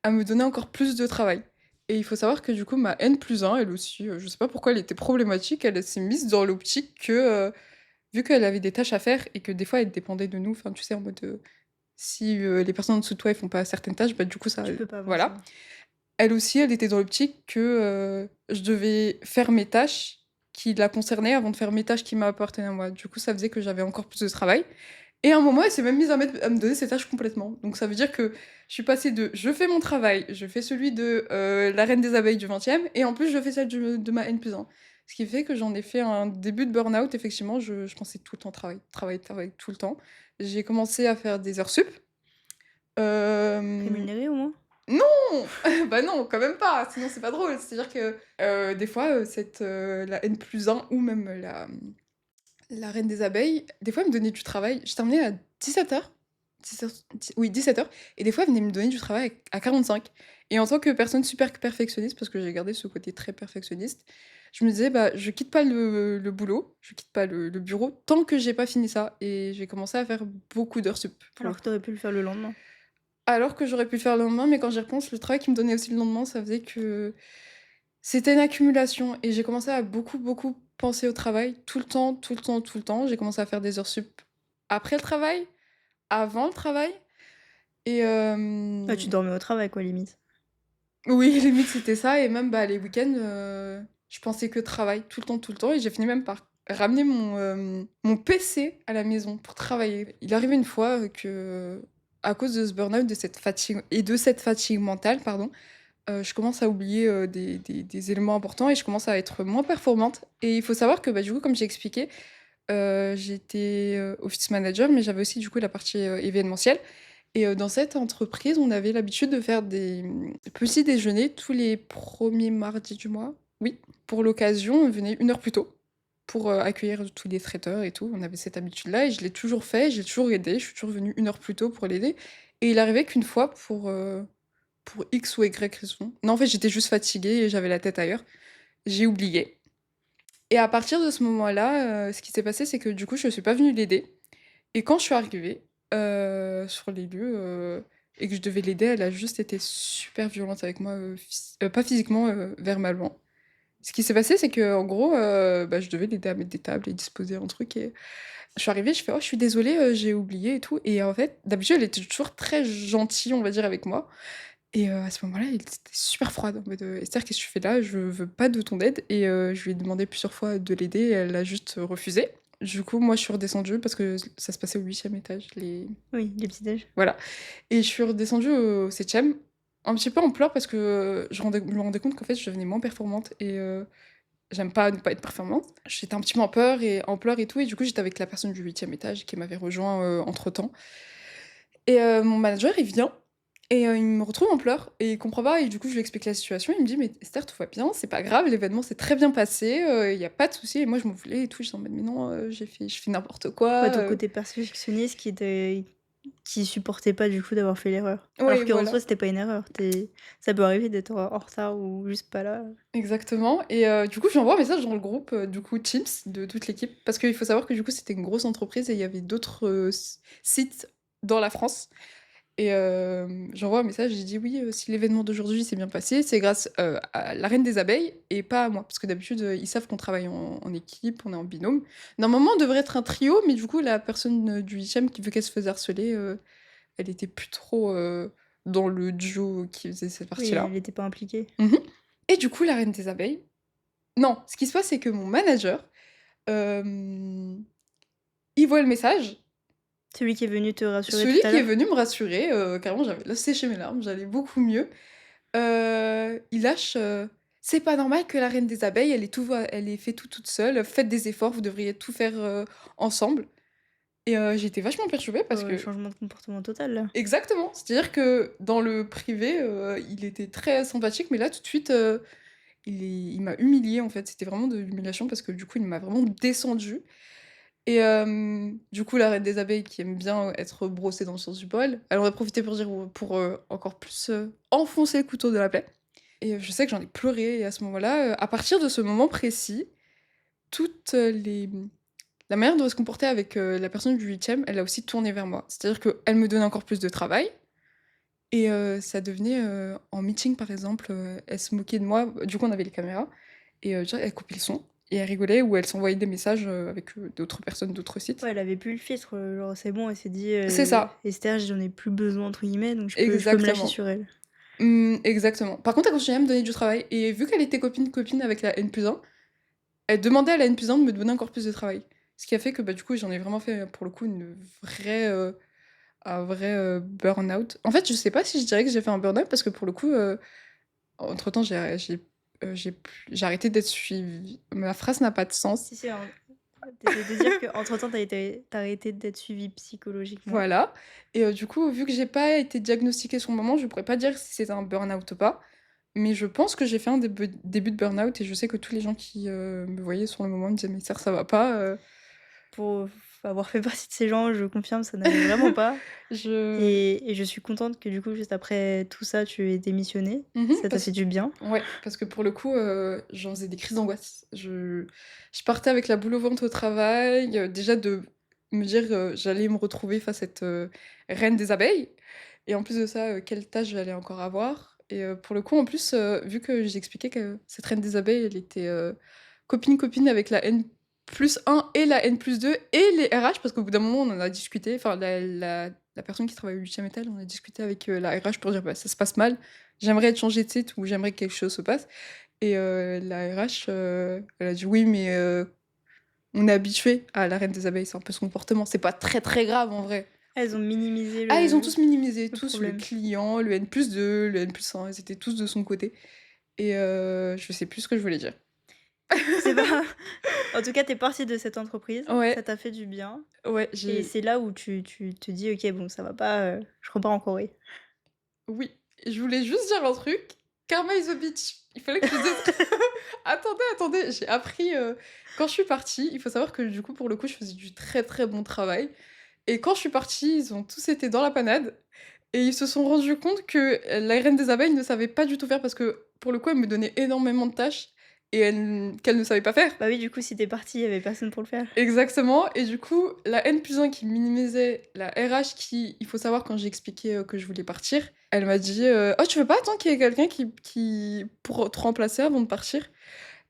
à me donner encore plus de travail et il faut savoir que du coup, ma N+1, elle aussi, je sais pas pourquoi elle était problématique, elle s'est mise dans l'optique que, vu qu'elle avait des tâches à faire et que des fois elle dépendait de nous, enfin tu sais en mode, si, les personnes en dessous de toi, elles font pas certaines tâches, bah du coup ça Tu peux pas avancer. voilà. Elle aussi, elle était dans l'optique que, je devais faire mes tâches qui la concernaient avant de faire mes tâches qui m'appartenaient à moi. Du coup, ça faisait que j'avais encore plus de travail et à un moment, elle s'est même mise à me donner ses tâches complètement. Donc ça veut dire que je suis passée de: «Je fais mon travail, je fais celui de, la reine des abeilles du 20e et en plus je fais celle du de ma N+1». Ce qui fait que j'en ai fait un début de burn-out effectivement, je pensais tout le temps travail, travail, travail, tout le temps. J'ai commencé à faire des heures sup. Hem Rémunéré au moins? non! Bah non, quand même pas, sinon c'est pas drôle. C'est-à-dire que, des fois, la N+1 ou même la reine des abeilles, des fois elle me donnait du travail. Je terminais à 17:00, 10:00 oui 17:00 et des fois elle venait me donner du travail à 45 et en tant que personne super perfectionniste, parce que j'ai gardé ce côté très perfectionniste, je me disais: «Bah, je quitte pas le boulot, je quitte pas le bureau tant que j'ai pas fini ça» et j'ai commencé à faire beaucoup d'heures sup pour le Alors que coup. tu aurais pu le faire le lendemain. Alors que j'aurais pu le faire le lendemain, mais quand j'y repense, le travail qu'ils me donnaient aussi le lendemain, ça faisait que c'était une accumulation et j'ai commencé à beaucoup, beaucoup penser au travail tout le temps, tout le temps, tout le temps. J'ai commencé à faire des heures sup après le travail, avant le travail et Ah, tu dormais au travail quoi, limite. oui, limite c'était ça et même, bah, les week-ends, je pensais que travail tout le temps et j'ai fini même par ramener mon PC à la maison pour travailler. Il arrivait une fois, que à cause de ce burn-out, de cette fatigue mentale, pardon, je commence à oublier, des éléments importants et je commence à être moins performante et il faut savoir que, bah, du coup, comme j'ai expliqué, j'étais, office manager, mais j'avais aussi, du coup, la partie, événementielle et dans cette entreprise, on avait l'habitude de faire des, petits déjeuners tous les premiers mardis du mois. Oui, pour l'occasion, on venait 1 heure plus tôt pour, accueillir tous les traiteurs et tout. On avait cette habitude-là et je l'ai toujours fait, j'ai toujours aidé, je suis toujours venue 1 heure plus tôt pour l'aider et il arrivait qu'une fois pour X ou Y raison. Non, en fait, j'étais juste fatiguée et j'avais la tête ailleurs. J'ai oublié et à partir de ce moment-là, ce qui s'est passé, c'est que du coup, je suis pas venue l'aider et quand je suis arrivée, sur les lieux, et que je devais l'aider, elle a juste été super violente avec moi, pas physiquement, verbalement. Ce qui s'est passé, c'est qu'en gros, bah, je devais l'aider à mettre des tables et disposer un truc et je suis arrivée, je fais: «Oh, je suis désolée, j'ai oublié et tout» et en fait, d'habitude, elle était toujours très gentille, on va dire, avec moi et à ce moment-là, elle était super froide en mode: «Esther, qu'est-ce que tu fais là? Je veux pas de ton aide» et je lui ai demandé plusieurs fois de l'aider et elle a juste refusé. Du coup, moi, je suis redescendue parce que ça se passait au 8e étage, Oui, les petits déj. voilà et je suis redescendue au 7e, un petit peu en pleurs parce que je me rendais compte qu'en fait, je devenais moins performante et j'aime pas ne pas être performante. J'étais un petit peu en pleurs et tout et du coup, j'étais avec la personne du 8e étage qui m'avait rejoint, entre-temps et mon manager, il vient et il me retrouve en pleurs et il comprend pas et du coup, je lui explique la situation. Il me dit: «Mais Esther, tout va bien, c'est pas grave, l'événement s'est très bien passé, il y a pas de souci» et moi, je m'en voulais et tout. J'étais en mode: «Mais non, je fais n'importe Ouais, quoi, ton côté perfectionniste qui supportait pas du coup d'avoir fait l'erreur. Oui, Alors qu'en voilà. soi, c'était pas une erreur, ça peut arriver d'être en retard ou juste pas là. Exactement et du coup, je lui envoie un message dans le groupe, du coup Teams de toute l'équipe parce qu'il faut savoir que du coup, c'était une grosse entreprise et il y avait d'autres, sites dans la France et j'envoie un message, j'ai dit: «Oui, si l'événement d'aujourd'hui s'est bien passé, c'est grâce, à la reine des abeilles et pas à moi». Parce que d'habitude, ils savent qu'on travaille en équipe, on est en binôme. Normalement, on devrait être un trio, mais du coup, la personne, du 8e qui vu qu'elle se faisait harceler, elle était plus trop, dans le duo qui faisait cette Oui, partie-là. elle était pas impliquée. Mmh et du coup, la reine des abeilles non, ce qui se passe, c'est que mon manager, hem, il voit le message, Celui qui est venu te rassurer tout celui à qui est l'heure? venu me rassurer, carrément j'avais séché mes larmes, j'allais beaucoup mieux. Il lâche, «C'est pas normal que la reine des abeilles, elle ait fait tout toute seule, faites des efforts, vous devriez tout faire, ensemble» et j'ai été vachement perturbée parce que Changement de comportement total là. exactement, c'est-à-dire que dans le privé, il était très sympathique, mais là tout de suite, il m'a humiliée en fait, c'était vraiment de l'humiliation parce que du coup, il m'a vraiment descendue. et du coup, la reine des abeilles qui aime bien être brossée dans le sens du poil, elle en a profité pour dire pour, encore plus, enfoncer le couteau de la plaie et je sais que j'en ai pleuré et à ce moment-là, à partir de ce moment précis, toutes, la manière dont elle se comportait avec, la personne du 8e, elle a aussi tourné vers moi. C'est-à-dire qu'elle me donnait encore plus de travail et ça devenait, en meeting par exemple, elle se moquait de moi. Du coup, on avait les caméras et tu vois, elle coupait le son et elle rigolait ou elle s'envoyait des messages, avec, d'autres personnes, d'autres sites. Ouais, elle avait plus le filtre, genre c'est bon, elle s'est dit, C'est ça, «Esther, j'en ai plus besoin» entre guillemets, donc je peux me lâcher exactement. sur elle. Exactement. Par contre, elle continuait à me donner du travail et vu qu'elle était copine avec la N+1, elle demandait à la N+1 de me donner encore plus de travail. Ce qui a fait que, bah, du coup, j'en ai vraiment fait, pour le coup, vraie, un vrai, burn-out. En fait, je sais pas si je dirais que j'ai fait un burn-out parce que pour le coup, entre-temps, j'ai arrêté d'être suivie. Ma phrase n'a pas de sens. Si, si, hein, tu de dire qu'entre temps tu arrêté d'être suivie psychologiquement. Voilà et du coup, vu que j'ai pas été diagnostiquée sur le moment, je pourrais pas dire si c'était un burn-out ou pas. Mais je pense que j'ai fait un début de burn-out et je sais que tous les gens qui, me voyaient sur le moment me disaient: «Mais ça va pas?» Pour avoir fait partie de ces gens, je confirme, ça n'allait vraiment pas je et je suis contente que du coup, juste après tout ça, tu aies démissionné. Ça t'a fait parce du bien. ouais, parce que pour le coup, j'en faisais des crises d'angoisse. Je partais avec la boule au ventre au travail, déjà de me dire, j'allais me retrouver face à cette, reine des abeilles et en plus de ça, quelle tâche j'allais encore avoir et pour le coup, en plus, vu que j'expliquais que cette reine des abeilles, elle était, copine avec la N+1 et la N+2 et les RH parce qu'au bout d'un moment, on en a discuté, enfin la personne qui travaille au 8e étage, on a discuté avec, la RH pour dire: «Bah, ça se passe mal, j'aimerais être changée de site ou j'aimerais que quelque chose se passe» et la RH, elle a dit: «Oui, mais on est habitué à la reine des abeilles, c'est un peu son comportement, c'est pas très, très grave en vrai». Elles ont minimisé Ah, ils ont tous minimisé, le tous, le problème. client, le N+2, le N+1, ils étaient tous de son côté et je sais plus ce que je voulais dire. C'est pas en tout cas, tu es partie de cette entreprise, ça Ouais, t'a fait du bien ouais, et j'ai c'est là où tu te dis: «OK, bon, ça va pas, je repars en Corée». oui, je voulais juste dire un truc, karma is a bitch. Il fallait que je le dise. Attendez, j'ai appris, quand je suis partie, il faut savoir que du coup, pour le coup, je faisais du très, très bon travail et quand je suis partie, ils ont tous été dans la panade et ils se sont rendus compte que la reine des abeilles ne savait pas du tout faire parce que, pour le coup, elle me donnait énormément de tâches et qu'elle ne savait pas faire. Bah oui, du coup, si tu es partie, il y avait personne pour le faire. Exactement et du coup, la N+1 qui minimisait la RH qui il faut savoir quand j'ai expliqué, que je voulais partir, elle m'a dit, «Oh tu veux pas attendre qu'il y ait quelqu'un qui pour te remplacer avant de partir?»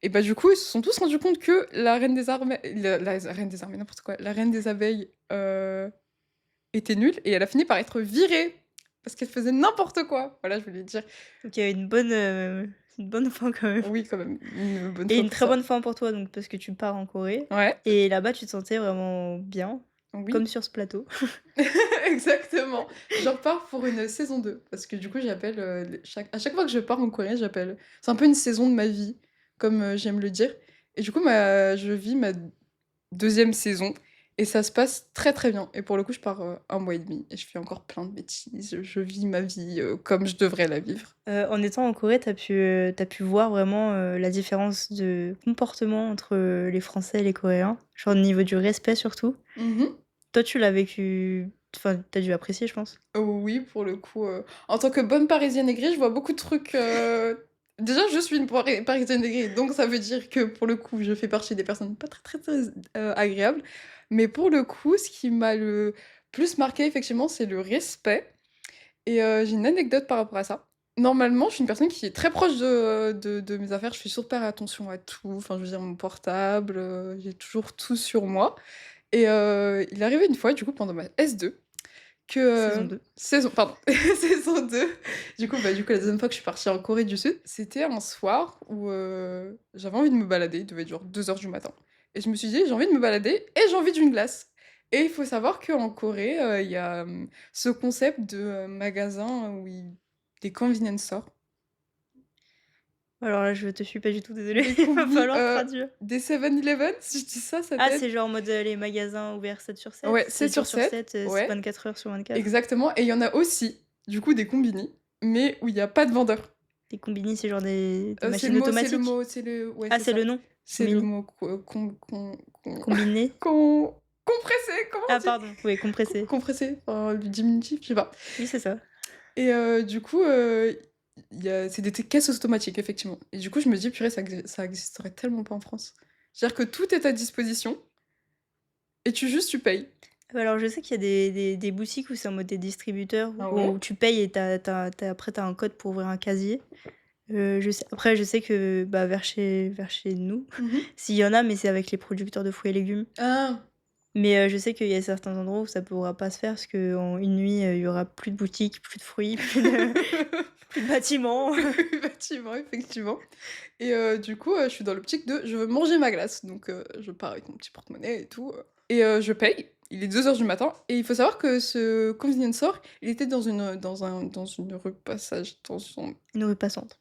et bah, du coup, ils se sont tous rendus compte que la reine des armées la reine des armées, n'importe quoi, la reine des abeilles, était nulle et elle a fini par être virée parce qu'elle faisait n'importe quoi. Voilà, je voulais dire Donc il y a une bonne fin quand même oui quand même, une bonne et fois une pour très ça. bonne fin pour toi donc parce que tu pars en Corée Ouais, et là-bas, tu te sentais vraiment bien, comme oui. sur ce plateau. Exactement. Je repars pour une saison 2 parce que du coup j'appelle, les chaque à chaque fois que je pars en Corée, j'appelle c'est un peu une saison de ma vie, comme, j'aime le dire et du coup je vis ma deuxième saison et ça se passe très, très bien et pour le coup, je pars, 1 mois et demi et je fais encore plein de bêtises, je vis ma vie, comme je devrais la vivre. En étant en Corée, tu pu voir vraiment, la différence de comportement entre, les Français et les Coréens? Genre au niveau du respect surtout? Mmh. Toi, tu l'as vécu enfin, tu as dû apprécier, je pense? Oui, pour le coup, en tant que bonne parisienne aigrie, je vois beaucoup de trucs, déjà, je suis une parisienne aigrie, donc ça veut dire que, pour le coup, je fais partie des personnes pas très, très, très, agréables. Mais pour le coup, ce qui m'a le plus marqué effectivement, c'est le respect et j'ai une anecdote par rapport à ça. Normalement, je suis une personne qui est très proche de mes affaires, je fais super attention à tout, enfin, je veux dire mon portable, j'ai toujours tout sur moi et il est arrivé une fois, du coup, pendant ma S2 que, Saison 2. saison pardon, saison 2. Du coup, la deuxième fois que je suis partie en Corée du Sud, c'était un soir où, j'avais envie de me balader, il devait être genre 2 heures du matin et je me suis dit: «J'ai envie de me balader et j'ai envie d'une glace» et il faut savoir qu'en Corée, il y a, ce concept de, magasin où ils des convenience stores, Alors là, je te suis pas du tout, désolée, des il va combini falloir traduire. des 7-Eleven, si je dis ça Ah, t'aide? c'est genre en mode, les magasins ouverts 7 sur 7, Ouais, 7 7 sur jours sur 7, 7, ouais, 24 heures sur 24. exactement et il y en a aussi, du coup, des combini, mais où il y a pas de vendeur. Les combini, c'est genre des C'est machines le mot c'est le automatiques? mot, c'est le ouais, Ah, c'est c'est ça. le nom? C'est le Combini? mot co con con con Combiné? compressé, comment on Ah dit? pardon, oui, compressé. Compressé, enfin, le diminutif, je sais pas. Oui, c'est ça. Et du coup, il y a c'est des caisses automatiques, effectivement. Et du coup, je me dis: «Purée, ça existerait tellement pas en France». C'est-à-dire que tout est à disposition et tu payes. Bah, alors je sais qu'il y a des boutiques où c'est en mode des distributeurs Ah ouais? où tu payes et tu après tu as un code pour ouvrir un casier. Je sais que, bah, vers chez nous, Mmh. s'il y en a, mais c'est avec les producteurs de fruits et légumes. Ah! Mais, je sais qu'il y a certains endroits où ça pourra pas se faire parce qu'en une nuit, il y aura plus de boutiques, plus de fruits, plus de bâtiments. Effectivement, effectivement. Et du coup, je suis dans l'optique de: «Je veux manger ma glace». Donc je pars avec mon petit porte-monnaie et tout, et je paye. Il est 2 heures du matin et il faut savoir que ce convenience store, il était dans une rue de passage, dans une Une rue passante.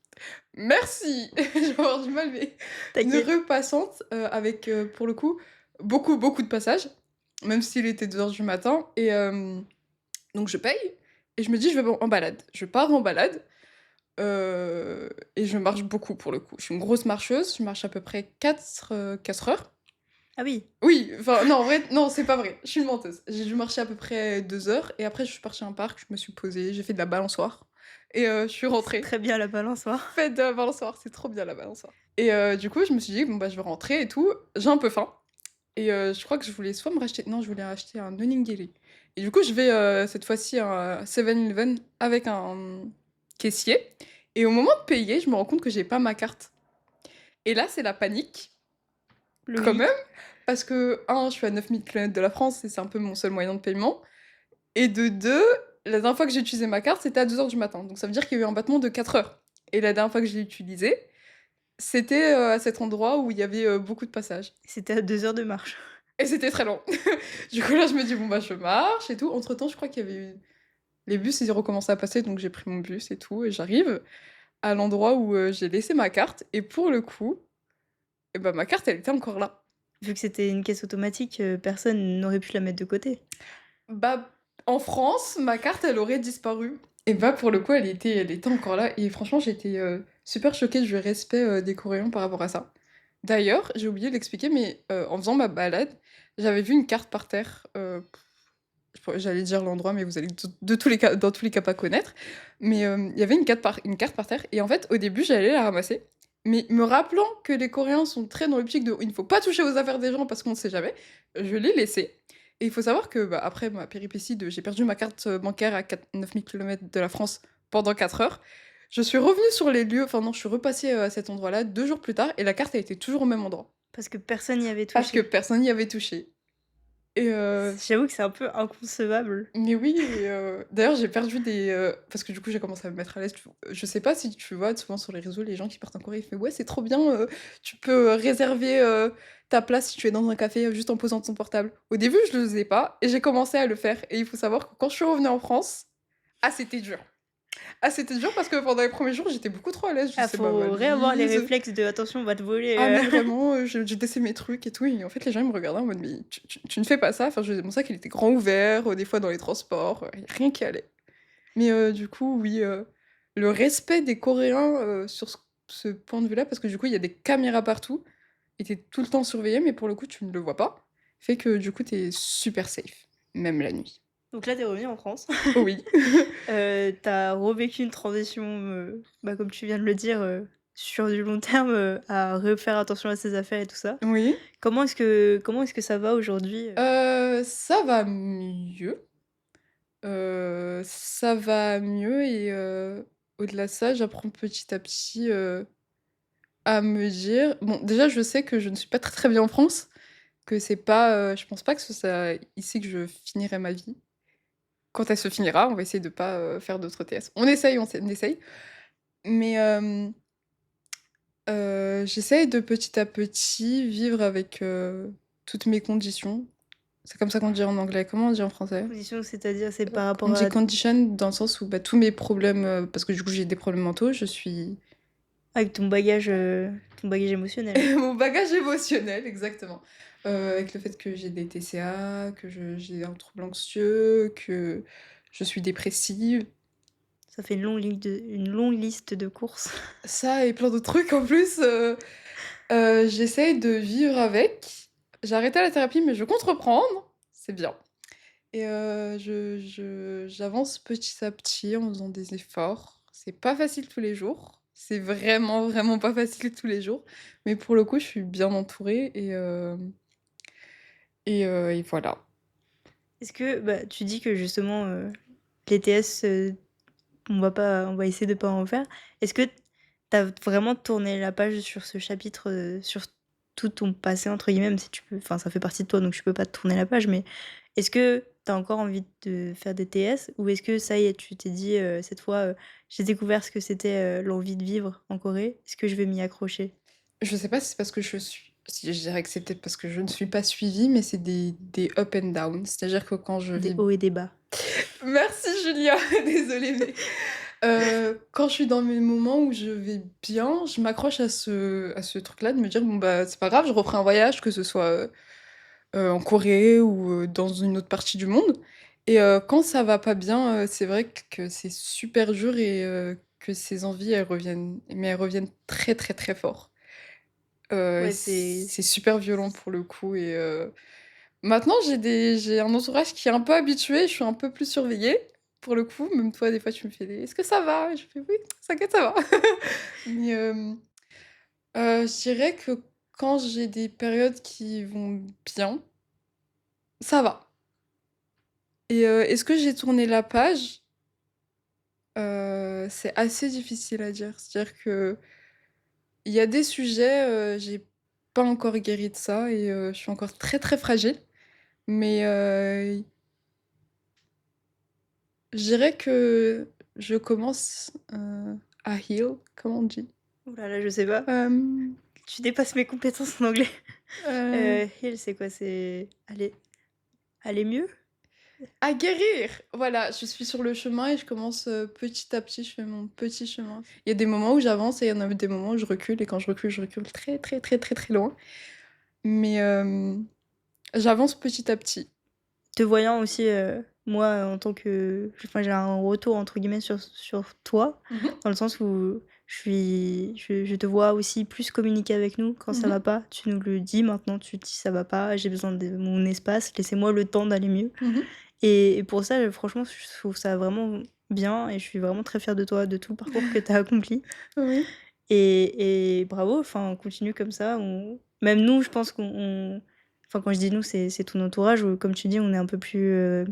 merci! Je vais avoir du mal, mais une T'inquiète. rue passante, avec, pour le coup, beaucoup, beaucoup de passages, même s'il était 2 heures du matin. Et donc je paye et je me dis: «Je vais en balade». Je pars en balade. Et je marche beaucoup pour le coup. Je suis une grosse marcheuse, je marche à peu près 4 heures. Ah oui, Oui, enfin non, en vrai, non, c'est pas vrai, je suis une menteuse. J'ai dû marcher à peu près 2 heures et après je suis partie à un parc, je me suis posée, j'ai fait de la balançoire et je suis c'est rentrée. très bien la balançoire. Faites de la balançoire, c'est trop bien la balançoire. Et du coup, je me suis dit: «Bon, bah, je vais rentrer et tout». J'ai un peu faim et je crois que je voulais soit me racheter non, je voulais acheter un onigiri et du coup, je vais, cette fois-ci à un 7-Eleven avec un, caissier et au moment de payer, je me rends compte que j'ai pas ma carte et là, c'est la panique, quand même, Logique. parce que je suis à 9000 kilomètres de la France et c'est un peu mon seul moyen de paiement et de 2, la dernière fois que j'ai utilisé ma carte, c'était à 2 heures du matin, donc ça veut dire qu'il y a eu un battement de 4 heures et la dernière fois que je l'ai utilisée, c'était, à cet endroit où il y avait, beaucoup de passages C'était à 2 heures de marche. et c'était très long. Du coup, là, je me dis: «Bon, bah, je marche et tout». Entre-temps, je crois qu'il y avait eu les bus, ils ont recommencé à passer, donc j'ai pris mon bus et tout et j'arrive à l'endroit où, j'ai laissé ma carte et pour le coup, et bah, ma carte, elle était encore là. Vu que c'était une caisse automatique, personne n'aurait pu la mettre de côté. Bah, en France, ma carte, elle aurait disparu et bah, pour le coup, elle était encore là et franchement, j'étais, super choquée du respect, des Coréens par rapport à ça. D'ailleurs, j'ai oublié d'expliquer, mais en faisant ma balade, j'avais vu une carte par terre, j'allais dire l'endroit, mais vous allez de tous les cas dans tous les cas pas connaître. Mais il y avait une carte par terre et en fait, au début, j'allais la ramasser, mais me rappelant que les Coréens sont très dans l'optique de: «Il ne faut pas toucher aux affaires des gens parce qu'on ne sait jamais», je l'ai laissée et il faut savoir que, bah, après ma péripétie de j'ai perdu ma carte, bancaire à 9 000 kilomètres de la France pendant 4 heures, je suis revenue sur les lieux, enfin non, je suis repassée, à cet endroit-là 2 jours plus tard et la carte, elle était toujours au même endroit. Parce que personne n'y avait Parce que touché. personne n'y avait touché et J'avoue que c'est un peu inconcevable. mais oui et d'ailleurs j'ai perdu des, parce que du coup j'ai commencé à me mettre à l'aise, je sais pas si tu vois souvent sur les réseaux les gens qui partent en Corée, ils font: «Ouais c'est trop bien, tu peux, réserver, ta place si tu es dans un café, juste en posant ton portable». Au début je le faisais pas et j'ai commencé à le faire et il faut savoir que quand je suis revenue en France, ah c'était dur. Ah c'était dur parce que pendant les premiers jours j'étais beaucoup trop à l'aise, je Ah, laissais ma faut réavoir les valise, réflexes de: «Attention, on va te voler», ah mais vraiment, je laissais mes trucs et tout et en fait les gens ils me regardaient en mode: «Mais tu ne fais pas ça?» Enfin mon sac il était grand ouvert, des fois dans les transports, y a rien qui allait. Mais du coup, oui, le respect des Coréens, sur ce point de vue-là, parce que du coup, il y a des caméras partout et tu tout le temps surveillé, mais pour le coup, tu ne le vois pas, fait que du coup, tu es super safe, même la nuit. Donc là, tu es revenue en France. Oui. Tu as revécu une transition, bah, comme tu viens de le dire, sur du long terme, à refaire attention à ses affaires et tout ça. Oui. Comment est-ce que ça va aujourd'hui? Ça va mieux, ça va mieux et au-delà de ça, j'apprends petit à petit, à me dire bon, déjà, je sais que je ne suis pas très, très bien en France, que c'est pas, je pense pas que ce soit ici que je finirai ma vie. Quand elle se finira, on va essayer de pas, faire d'autres TS. On essaye, mais j'essaye de petit à petit vivre avec, toutes mes conditions. C'est comme ça qu'on dit en anglais. Comment on dit en français? Condition, c'est-à-dire, c'est par On rapport dit à condition dans le sens où, bah, tous mes problèmes, parce que du coup j'ai des problèmes mentaux, je suis avec ton bagage émotionnel? mon bagage émotionnel, exactement. Avec le fait que j'ai des TCA, que j'ai un trouble anxieux, que je suis dépressive. Ça fait une longue liste de courses. Ça et plein d'autres trucs en plus, j'essaye de vivre avec. J'ai arrêté la thérapie, mais je compte reprendre. c'est bien. Et j'avance petit à petit en faisant des efforts. C'est pas facile tous les jours. C'est vraiment, vraiment pas facile tous les jours. Mais pour le coup, je suis bien entourée et voilà. Est-ce que bah, tu dis que justement, les TS, on va essayer de pas en faire. Est-ce que tu as vraiment tourné la page sur ce chapitre, sur tout ton passé entre guillemets, même si tu peux enfin ça fait partie de toi donc tu peux pas tourner la page, mais est-ce que tu as encore envie de faire des TS ou est-ce que ça y est, tu t'es dit, «Cette fois, j'ai découvert ce que c'était, l'envie de vivre en Corée, est-ce que je vais m'y accrocher?» Je sais pas si c'est parce que je suis si je dirais que c'est peut-être parce que je ne suis pas suivie, mais c'est des up and down. C'est-à-dire que quand je Des vis hauts et des bas. merci Julia, désolée, mais quand je suis dans mes moments où je vais bien, je m'accroche à ce truc-là de me dire: «Bon, bah, c'est pas grave, je referai un voyage», que ce soit, en Corée ou, dans une autre partie du monde et quand ça va pas bien, c'est vrai que c'est super dur et que ces envies, elles reviennent très, très, très fort. Ouais, c'est C'est super violent pour le coup et maintenant j'ai un entourage qui est un peu habitué, je suis un peu plus surveillée, pour le coup. Même toi, des fois, tu me fais des: «Est-ce que ça va?» Je fais: «Oui, t'inquiète, ça va». Mais je dirais que quand j'ai des périodes qui vont bien, ça va et est-ce que j'ai tourné la page? C'est assez difficile à dire. C'est-à-dire qu'il y a des sujets, j'ai pas encore guéri de ça et je suis encore très, très fragile. Mais je dirais que je commence, à heal, comment on dit? ouh là là, je sais pas. Hem, Tu dépasses mes compétences en anglais. heu, Heal, c'est quoi? C'est aller mieux? à guérir! Voilà, je suis sur le chemin et je commence, petit à petit, je fais mon petit chemin. Il y a des moments où j'avance et il y en a des moments où je recule et quand je recule très, très, très, très, très loin. Mais j'avance petit à petit. Te voyant aussi, moi, en tant que enfin, j'ai un «retour» entre guillemets sur toi, Mmh mh. dans le sens où je te vois aussi plus communiquer avec nous quand ça Mmh. va pas. Tu nous le dis maintenant, tu dis: «Ça va pas, j'ai besoin de mon espace, laissez-moi le temps d'aller mieux» Mmh. et pour ça, franchement, je trouve ça vraiment bien et je suis vraiment très fière de toi, de tout le parcours que tu as accompli Oui. et bravo, enfin, continue comme ça, on même nous, je pense qu'on enfin, quand je dis nous, c'est ton entourage où, comme tu dis, on est un peu plus, on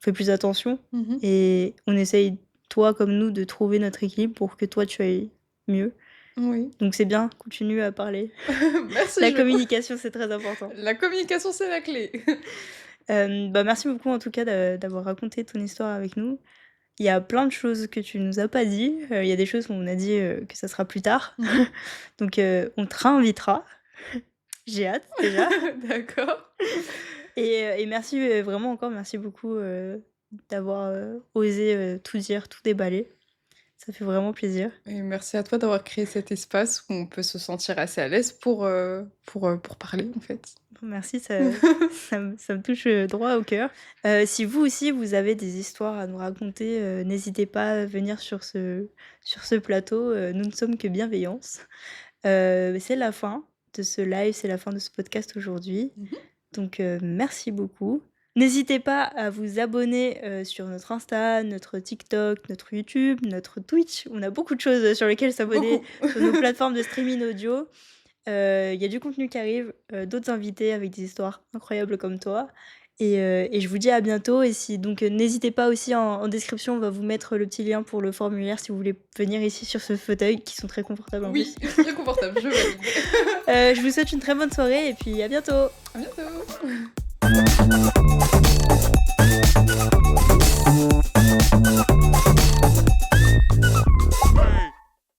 fait plus attention Mmh. et on essaye, toi comme nous, de trouver notre équilibre pour que toi, tu ailles mieux. Oui. Donc c'est bien, continue à parler. Merci, La je communication, c'est très important. la communication, c'est la clé. Bah, merci beaucoup en tout cas d'avoir raconté ton histoire avec nous. Il y a plein de choses que tu nous as pas dit, il y a des choses où on a dit, que ça sera plus tard. Mmh. Donc on te réinvitera. J'ai hâte déjà D'accord. et merci, vraiment encore merci beaucoup, d'avoir, osé, tout dire, tout déballer. Ça fait vraiment plaisir. Et merci à toi d'avoir créé cet espace où on peut se sentir assez à l'aise pour parler, en fait. Merci, ça me touche, droit au cœur. Si vous aussi, vous avez des histoires à nous raconter, n'hésitez pas à venir sur ce plateau, nous ne sommes que bienveillance. C'est la fin de ce live, c'est la fin de ce podcast aujourd'hui. Mmh mh. Donc merci beaucoup. N'hésitez pas à vous abonner, sur notre Insta, notre TikTok, notre YouTube, notre Twitch. On a beaucoup de choses, sur lesquelles s'abonner Beaucoup. sur nos plateformes de streaming audio. Il y a du contenu qui arrive, d'autres invités avec des histoires incroyables comme toi et je vous dis à bientôt et si donc n'hésitez pas aussi en description, on va vous mettre le petit lien pour le formulaire si vous voulez venir ici sur ce fauteuil qui sont très confortables en Oui, plus. très confortable, je valide. Je vous souhaite une très bonne soirée et puis à bientôt! À bientôt.